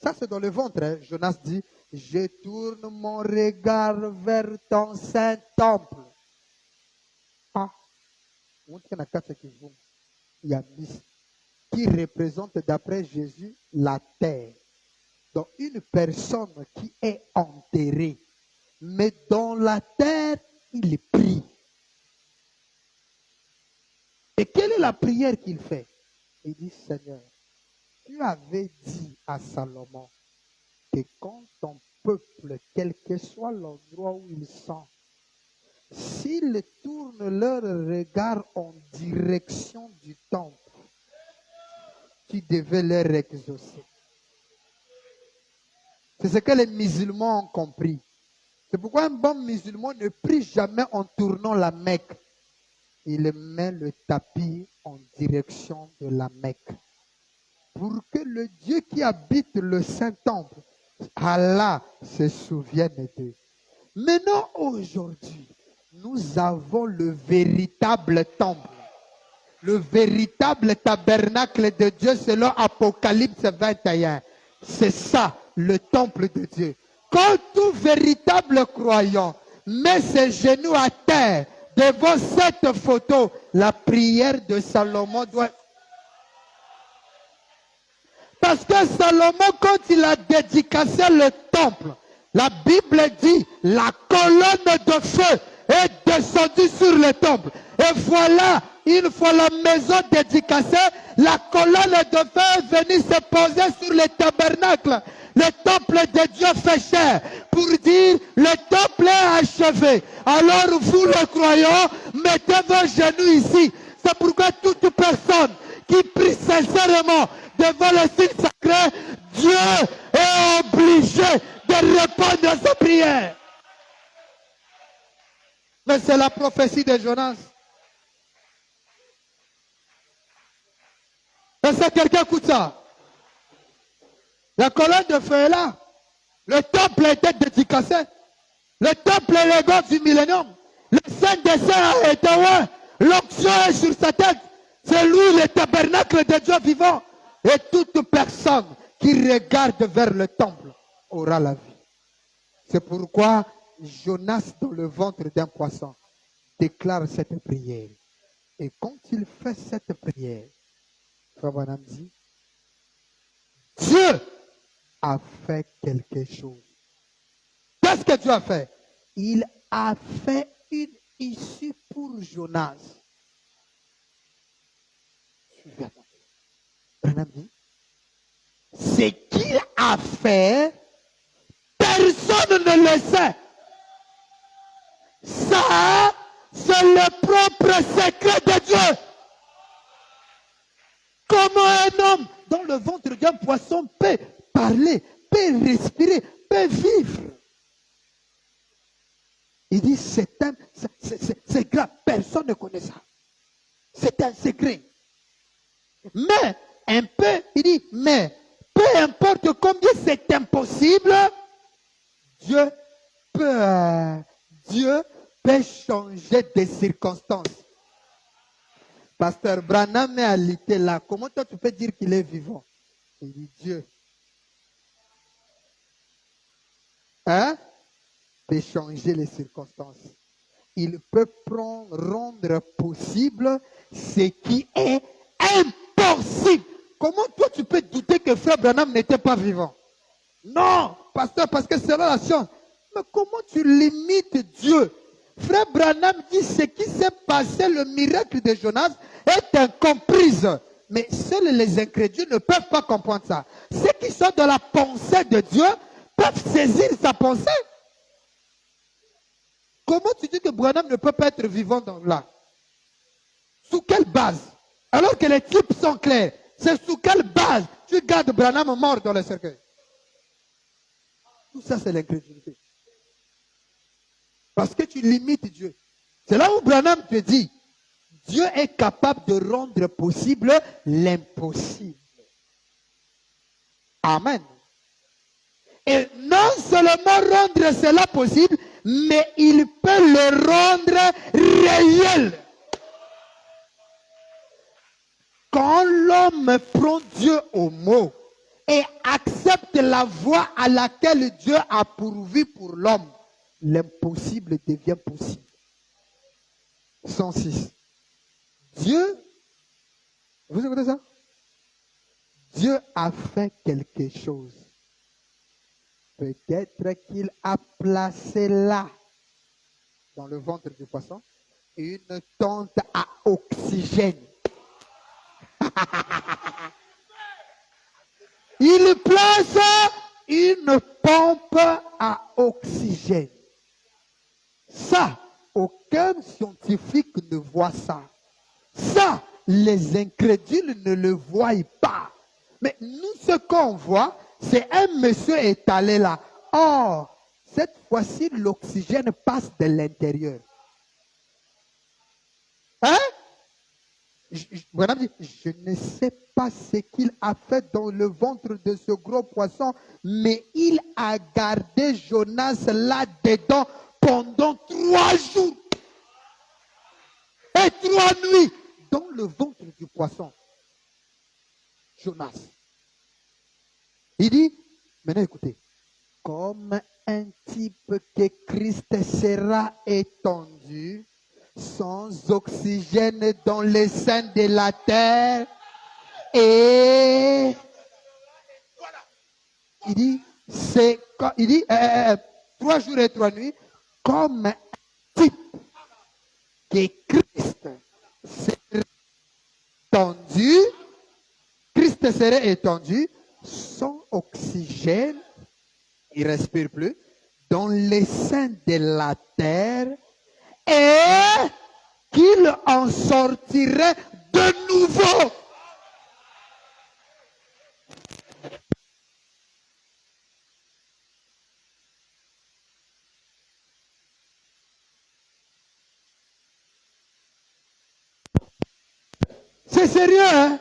Ça c'est dans le ventre. Hein. Jonas dit, je tourne mon regard vers ton saint temple. Ah, il y a qui représente d'après Jésus la terre. Donc une personne qui est enterrée, mais dans la terre, il prie. Et quelle est la prière qu'il fait? Il dit, Seigneur, tu avais dit à Salomon que quand ton peuple, quel que soit l'endroit où ils sont, s'ils tournent leur regard en direction du temple, tu devais leur exaucer. C'est ce que les musulmans ont compris. C'est pourquoi un bon musulman ne prie jamais en tournant la Mecque. Il met le tapis en direction de la Mecque. Pour que le Dieu qui habite le Saint-Temple, Allah, se souvienne d'eux. Maintenant, aujourd'hui, nous avons le véritable temple. Le véritable tabernacle de Dieu selon Apocalypse 21. C'est ça, le temple de Dieu. Quand tout véritable croyant met ses genoux à terre devant cette photo, la prière de Salomon doit... Parce que Salomon, quand il a dédicacé le temple, la Bible dit, la colonne de feu est descendue sur le temple. Et voilà, une fois la maison dédicacée, la colonne de feu est venue se poser sur le tabernacle. Le temple de Dieu fait chair pour dire, le temple est achevé. Alors vous les croyants, mettez vos genoux ici. C'est pourquoi toute personne qui prie sincèrement devant le signe sacré, Dieu est obligé de répondre à sa prière. Mais c'est la prophétie de Jonas. Est-ce que quelqu'un écoute ça? La colonne de feu est là. Le temple a été dédicacé. Le temple est l'égard du millénium. Le Saint des Saints a été loin. L'onction est sur sa tête. C'est lui le tabernacle de Dieu vivant. Et toute personne qui regarde vers le temple aura la vie. C'est pourquoi Jonas, dans le ventre d'un poisson, déclare cette prière. Et quand il fait cette prière, Frère Branham dit, Dieu a fait quelque chose. Qu'est-ce que Dieu a fait? Il a fait une issue pour Jonas. Suivez-moi. Branham dit, ce qu'il a fait, personne Personne ne le sait. Ça, c'est le propre secret de Dieu. Comment un homme dans le ventre d'un poisson peut parler, peut respirer, peut vivre? Il dit, c'est grave, personne ne connaît ça. C'est un secret. Mais, il dit, mais, peu importe combien c'est impossible, Dieu peut changer des circonstances. Pasteur Branham est alité là. Comment toi tu peux dire qu'il est vivant? Il dit Dieu. Peut changer les circonstances. Il peut rendre possible ce qui est impossible. Comment toi tu peux douter que frère Branham n'était pas vivant? Non, pasteur, parce que c'est la science. Mais comment tu limites Dieu? Frère Branham dit ce qui s'est passé, le miracle de Jonas est incomprise. Mais seuls les incrédules ne peuvent pas comprendre ça. Ceux qui sont dans la pensée de Dieu peuvent saisir sa pensée. Comment tu dis que Branham ne peut pas être vivant là? Sous quelle base? Alors que les types sont clairs. C'est sous quelle base tu gardes Branham mort dans le cercueil? Tout ça, c'est l'incrédulité. Parce que tu limites Dieu. C'est là où Branham te dit, Dieu est capable de rendre possible l'impossible. Amen. Et non seulement rendre cela possible, mais il peut le rendre réel. Quand l'homme prend Dieu au mot et accepte la voie à laquelle Dieu a pourvu pour l'homme, l'impossible devient possible. 106. Dieu, vous écoutez ça? Dieu a fait quelque chose. Peut-être qu'il a placé là, dans le ventre du poisson, une tente à oxygène. Il place une pompe à oxygène. Ça, aucun scientifique ne voit ça. Ça, les incrédules ne le voient pas. Mais nous, ce qu'on voit, c'est un monsieur étalé là. Or, cette fois-ci, l'oxygène passe de l'intérieur. Hein? Je ne sais pas ce qu'il a fait dans le ventre de ce gros poisson, mais il a gardé Jonas là-dedans pendant 3 jours et 3 nuits dans le ventre du poisson. Jonas. Il dit, maintenant écoutez, comme un type que Christ sera étendu sans oxygène dans les seins de la terre, et il dit, 3 jours et 3 nuits, comme un type que Christ serait étendu sans oxygène, il ne respire plus, dans les seins de la terre, et qu'il en sortirait de nouveau. C'est sérieux, hein?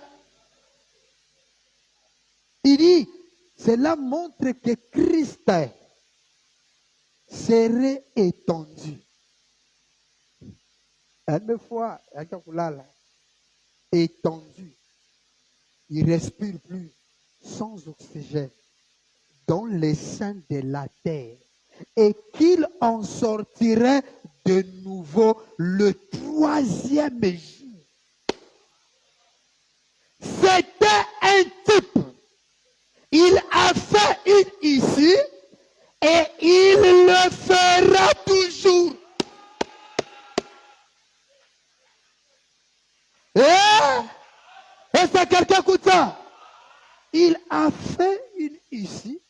Il dit, cela montre que Christ serait étendu. Une fois, étendu, il ne respire plus, sans oxygène, dans les seins de la terre, et qu'il en sortirait de nouveau le 3e jour. C'était un type. Il a fait une ici et il le fera toujours. Est-ce que quelqu'un écoute ça? Il a fait une ici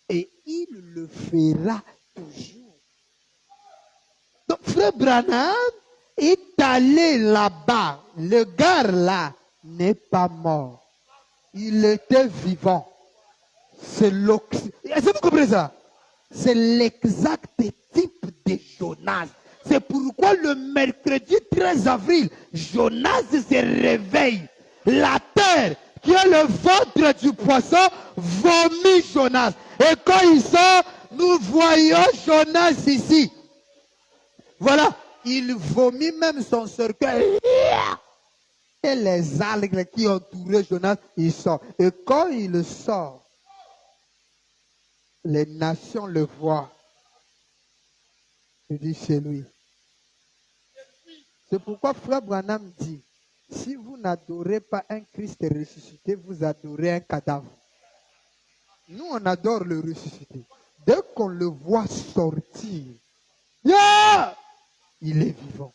et il le fera toujours. Donc, frère Branham est allé là-bas. Le gars là n'est pas mort. Il était vivant. Est-ce que vous comprenez ça? C'est l'exact type de Jonas. C'est pourquoi le mercredi 13 avril, Jonas se réveille. La terre, qui est le ventre du poisson, vomit Jonas. Et quand il sort, nous voyons Jonas ici. Voilà, il vomit même son cercueil. Et les algues qui entouraient Jonas, il sort. Et quand il sort, les nations le voient. Je dis, c'est lui. C'est pourquoi Frère Branham dit, si vous n'adorez pas un Christ ressuscité, vous adorez un cadavre. Nous, on adore le ressuscité. Dès qu'on le voit sortir, yeah! Il est vivant.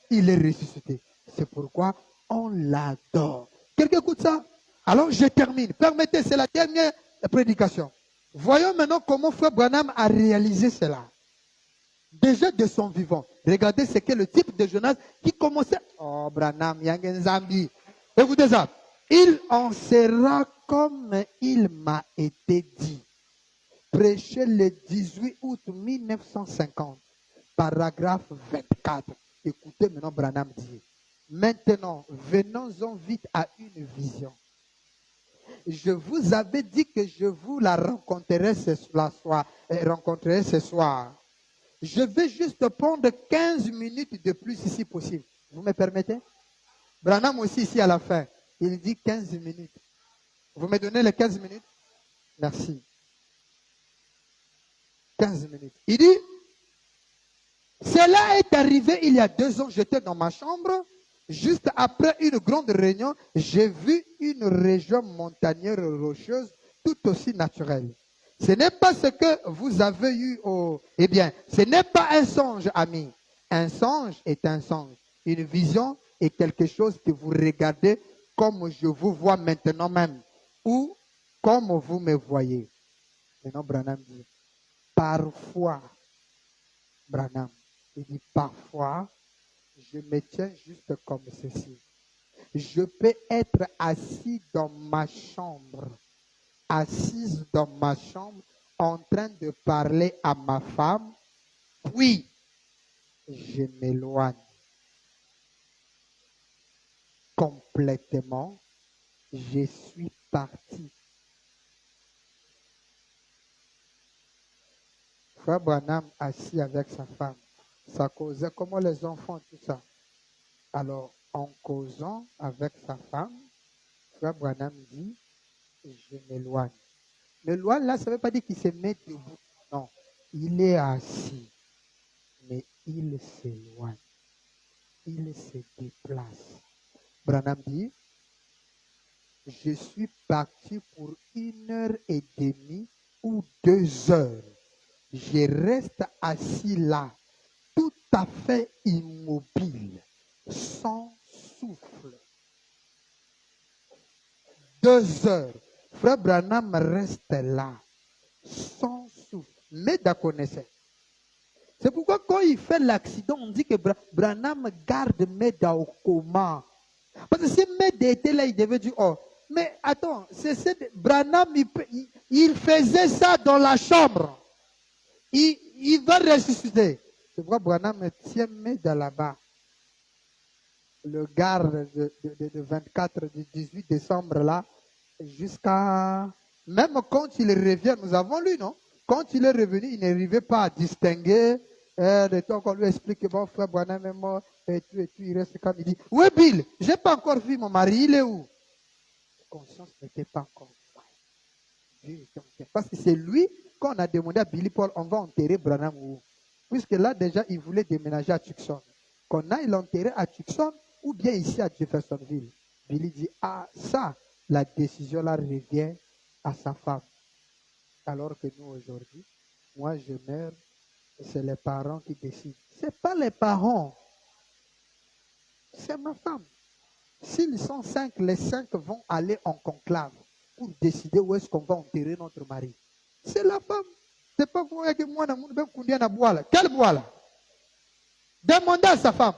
Il est ressuscité. C'est pourquoi on l'adore. Quelqu'un écoute ça? Alors, je termine. Permettez, c'est la dernière prédication. Voyons maintenant comment Frère Branham a réalisé cela. Déjà de son vivant. Regardez ce qu'est le type de Jonas qui commençait. Oh, Branham, Yangenzambi. Écoutez ça. Il en sera comme il m'a été dit. Prêché le 18 août 1950. Paragraphe 24. Écoutez maintenant Branham dit. Maintenant, venons-en vite à une vision. Je vous avais dit que je vous la rencontrerai ce soir. Je vais juste prendre 15 minutes de plus si possible. Vous me permettez? Branham aussi ici à la fin. Il dit 15 minutes. Vous me donnez les 15 minutes? Merci. 15 minutes. Il dit, cela est arrivé il y a 2 ans. J'étais dans ma chambre. Juste après une grande réunion, j'ai vu une région montagnère rocheuse tout aussi naturelle. Ce n'est pas ce que vous avez eu au... Eh bien, ce n'est pas un songe, ami. Un songe est un songe. Une vision est quelque chose que vous regardez comme je vous vois maintenant même. Ou comme vous me voyez. Maintenant, Branham dit, parfois, Branham, il dit, parfois, je me tiens juste comme ceci. Je peux être assis dans ma chambre. Assise dans ma chambre en train de parler à ma femme, puis je m'éloigne complètement, je suis parti. Frère Branham assis avec sa femme, ça causait comment les enfants, tout ça. Alors, en causant avec sa femme, Frère Branham dit, je m'éloigne. M'éloigne là, ça ne veut pas dire qu'il se met debout. Non, il est assis, mais il s'éloigne. Il se déplace. Branham dit, je suis parti pour 1h30 ou 2 heures. Je reste assis là, tout à fait immobile, sans souffle. 2 heures. Frère Branham reste là, sans souffle. Meda connaissait. C'est pourquoi quand il fait l'accident, on dit que Branham garde Meda au coma. Parce que si Meda était là, il devait dire, oh, mais attends, Branham, il faisait ça dans la chambre. Il va ressusciter. C'est pourquoi Branham tient Meda là-bas. Le garde de 24, du 18 décembre là, jusqu'à... Même quand il revient, nous avons lu, non? Quand il est revenu, il n'arrivait pas à distinguer. Le temps qu'on lui explique que mon frère Branham est mort, et tout, il reste comme il dit. Où est Bill? Je n'ai pas encore vu mon mari, il est où? La conscience n'était pas encore. Parce que c'est lui, quand on a demandé à Billy Paul, on va enterrer Branham où? Puisque là, déjà, il voulait déménager à Tucson. Qu'on aille l'enterrer à Tucson ou bien ici à Jeffersonville. Billy dit, ah, ça, la décision là revient à sa femme. Alors que nous, aujourd'hui, moi, je meurs, c'est les parents qui décident. Ce n'est pas les parents, c'est ma femme. S'ils sont 5, les 5 vont aller en conclave pour décider où est-ce qu'on va enterrer notre mari. C'est la femme. C'est pas pour que moi, je quel bois là? Demandez à sa femme.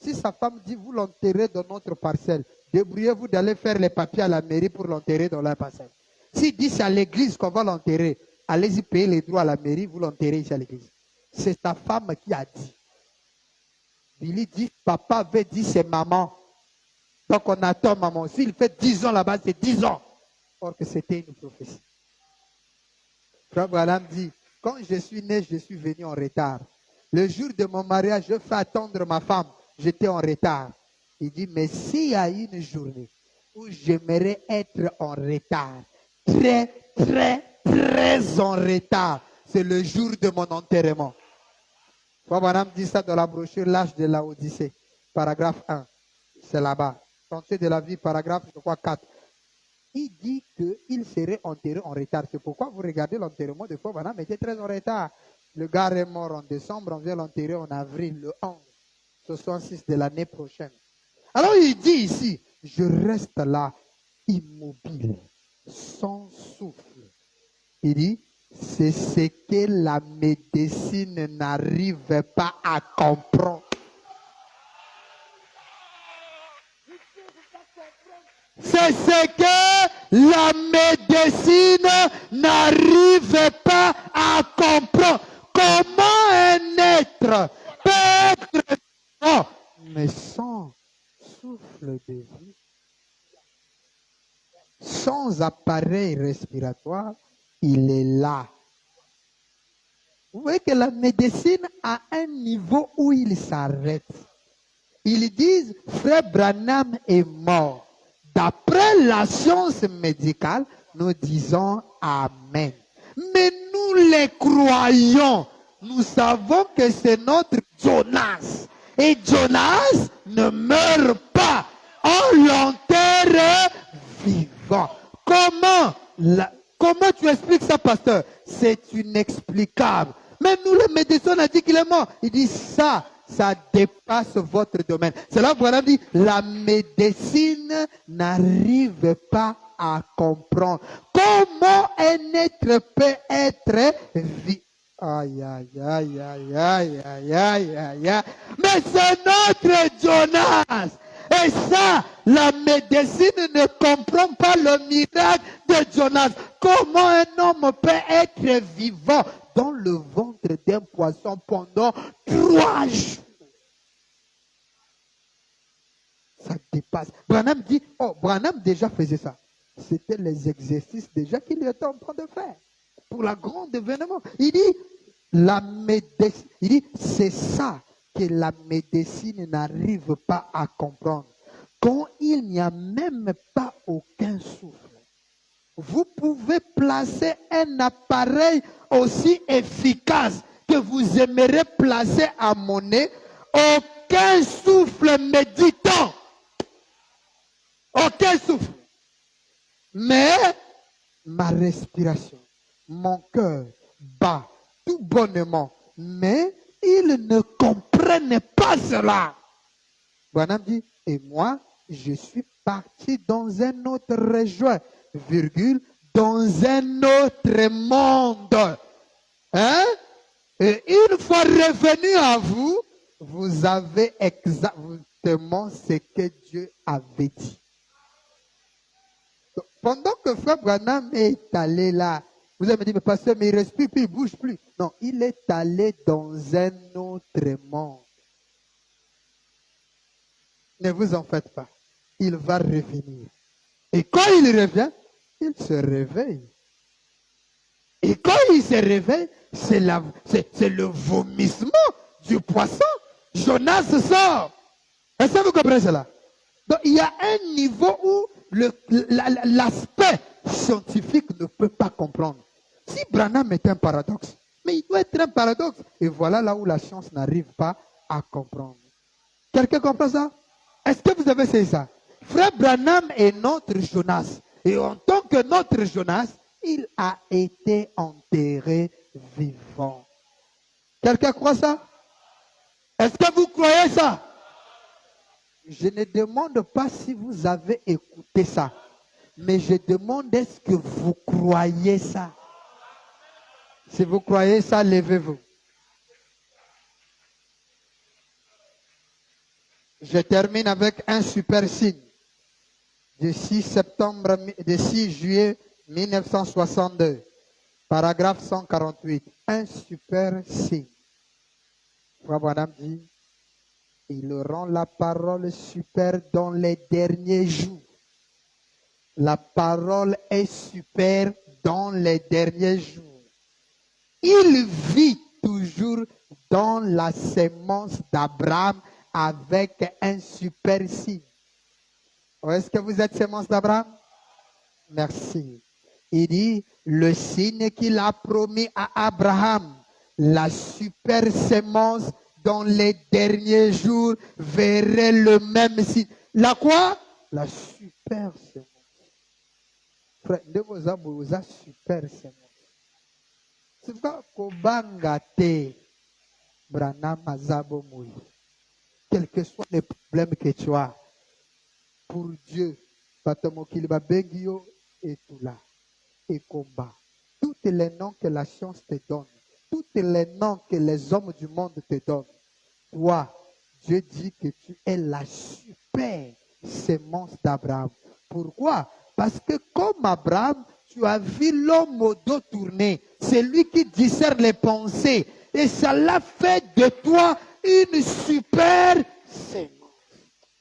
Si sa femme dit, vous l'enterrez dans notre parcelle, débrouillez-vous d'aller faire les papiers à la mairie pour l'enterrer dans la parcelle. S'il dit c'est à l'église qu'on va l'enterrer, allez-y payer les droits à la mairie, vous l'enterrez ici à l'église. C'est ta femme qui a dit. Billy dit, papa avait dit, c'est maman. Donc on attend maman. S'il fait 10 ans là-bas, c'est 10 ans. Or que c'était une prophétie. Frère Branham dit, quand je suis né, je suis venu en retard. Le jour de mon mariage, je fais attendre ma femme. J'étais en retard. Il dit, mais s'il y a une journée où j'aimerais être en retard, très, très, très en retard, c'est le jour de mon enterrement. Frère Branham dit ça dans la brochure L'âge de la Odyssée, paragraphe 1. C'est là-bas. Sentier de la vie, paragraphe, je crois, 4. Il dit qu'il serait enterré en retard. C'est pourquoi vous regardez l'enterrement de Frère Branham était très en retard. Le gars est mort en décembre, on vient l'enterrer en avril, le 11, 66 de l'année prochaine. Alors il dit ici, je reste là, immobile, sans souffle. Il dit, c'est ce que la médecine n'arrive pas à comprendre. C'est ce que la médecine n'arrive pas à comprendre. Comment un être peut être vivant, mais sans souffle de vie, sans appareil respiratoire, il est là. Vous voyez que la médecine a un niveau où il s'arrête. Ils disent, Frère Branham est mort. D'après la science médicale, nous disons Amen. Mais nous les croyons. Nous savons que c'est notre Jonas. Et Jonas ne meurt pas. On l'enterre vivant. Comment tu expliques ça, pasteur? C'est inexplicable. Mais nous, le médecin, on a dit qu'il est mort. Il dit ça dépasse votre domaine. C'est là que dit, la médecine n'arrive pas à comprendre. Comment un être peut être vivant? Aïe, aïe, aïe, aïe, aïe, aïe, aïe, aïe, aïe. Mais c'est notre Jonas. Et ça, la médecine ne comprend pas le miracle de Jonas. Comment un homme peut être vivant dans le ventre d'un poisson pendant 3 jours? Ça dépasse. Branham dit, Branham déjà faisait ça. C'était les exercices déjà qu'il était en train de faire. Pour la grande événement. Il dit, c'est ça que la médecine n'arrive pas à comprendre. Quand il n'y a même pas aucun souffle, vous pouvez placer un appareil aussi efficace que vous aimeriez placer à mon nez, aucun souffle méditant. Aucun souffle. Mais ma respiration, mon cœur bat tout bonnement. Mais ils ne comprennent pas cela. Branham dit, et moi, je suis parti dans un autre région, dans un autre monde. Hein? Et une fois revenu à vous, vous avez exactement ce que Dieu avait dit. Donc, pendant que Frère Branham est allé là, vous avez dit, mais pasteur, mais il ne respire plus, il ne bouge plus. Non, il est allé dans un autre monde. Ne vous en faites pas. Il va revenir. Et quand il revient, il se réveille. Et quand il se réveille, c'est le vomissement du poisson. Jonas sort. Est-ce que vous comprenez cela? Donc il y a un niveau où l'aspect scientifique ne peut pas comprendre. Si Branham est un paradoxe, mais il doit être un paradoxe. Et voilà là où la science n'arrive pas à comprendre. Quelqu'un comprend ça? Est-ce que vous avez saisi ça? Frère Branham est notre Jonas. Et en tant que notre Jonas, il a été enterré vivant. Quelqu'un croit ça? Est-ce que vous croyez ça? Je ne demande pas si vous avez écouté ça. Mais je demande est-ce que vous croyez ça? Si vous croyez ça, levez-vous. Je termine avec un super signe. Du 6 juillet 1962. Paragraphe 148. Un super signe. Frère Branham dit, il rend la parole super dans les derniers jours. La parole est super dans les derniers jours. Il vit toujours dans la sémence d'Abraham avec un super signe. Est-ce que vous êtes sémence d'Abraham? Merci. Il dit, le signe qu'il a promis à Abraham, la super sémence dans les derniers jours verrait le même signe. La quoi? La super sémence. Frère, de vos super sémence. C'est pourquoi Kobangate Branham Azabo Moui. Quels que soient les problèmes que tu as, pour Dieu, Batomokiliba Bengio et tout là, et combat. Tous les noms que la science te donne, tous les noms que les hommes du monde te donnent, toi, Dieu dit que tu es la super sémence d'Abraham. Pourquoi? Parce que comme Abraham, tu as vu l'homme au dos tourné. C'est lui qui discerne les pensées. Et ça l'a fait de toi une super sémence.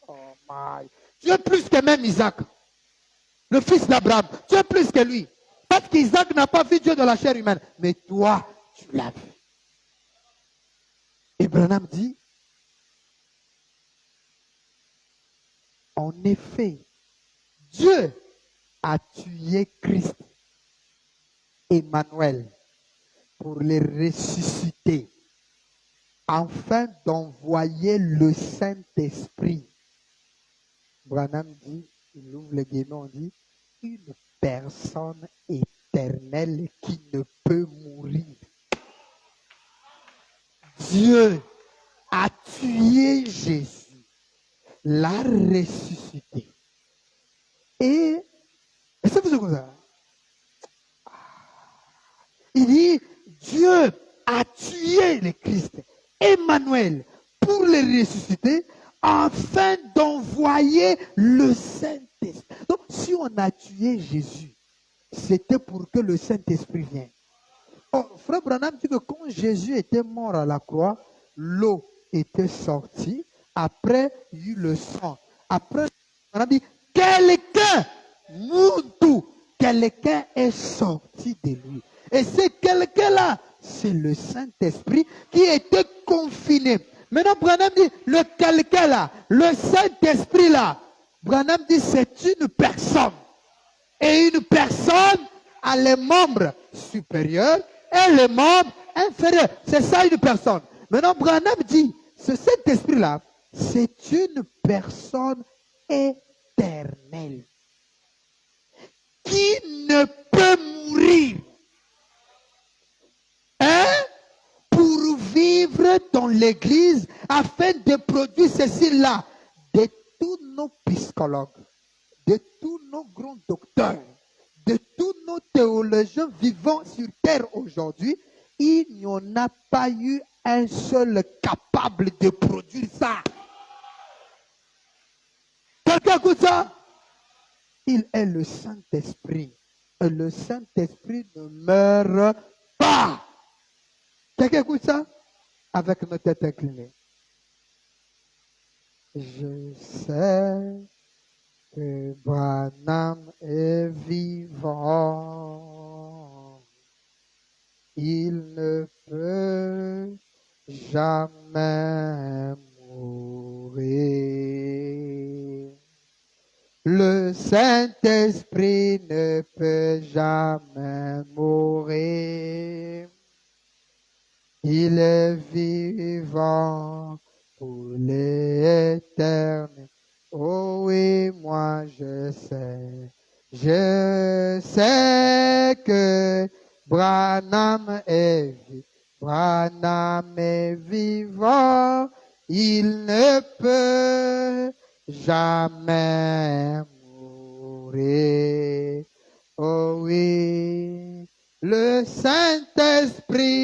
Oh my. Tu es plus que même Isaac, le fils d'Abraham. Tu es plus que lui. Parce qu'Isaac n'a pas vu Dieu de la chair humaine. Mais toi, tu l'as vu. Et Branham dit, en effet, Dieu a tué Christ, Emmanuel, pour les ressusciter, afin d'envoyer le Saint-Esprit. Branham dit, il ouvre le guillemets, on dit, une personne éternelle qui ne peut mourir. Dieu a tué Jésus, l'a ressuscité. Et, est-ce que vous avez ça? Il dit, Dieu a tué le Christ, Emmanuel, pour le ressusciter, afin d'envoyer le Saint-Esprit. Donc, si on a tué Jésus, c'était pour que le Saint-Esprit vienne. Oh, Frère Branham dit que quand Jésus était mort à la croix, l'eau était sortie. Après, il y a eu le sang. Après, on a dit, quelqu'un est sorti de lui. Et c'est quelqu'un-là, c'est le Saint-Esprit qui était confiné. Maintenant, Branham dit, le quelqu'un-là, le Saint-Esprit-là, Branham dit, c'est une personne. Et une personne a les membres supérieurs et les membres inférieurs. C'est ça une personne. Maintenant, Branham dit, ce Saint-Esprit-là, c'est une personne éternelle qui ne peut mourir. Hein? Pour vivre dans l'église afin de produire ceci-là. De tous nos psychologues, de tous nos grands docteurs, de tous nos théologiens vivant sur terre aujourd'hui, il n'y en a pas eu un seul capable de produire ça. Quelqu'un écoute ça? Il est le Saint-Esprit. Et le Saint-Esprit ne meurt pas. Quelqu'un écoute ça? Avec nos têtes inclinées. Je sais que Branham est vivant. Il ne peut jamais mourir. Le Saint-Esprit ne peut jamais mourir. Il est vivant pour l'éternel. Oh oui, moi je sais que Branham est vivant, il ne peut jamais mourir. Oh oui, le Saint-Esprit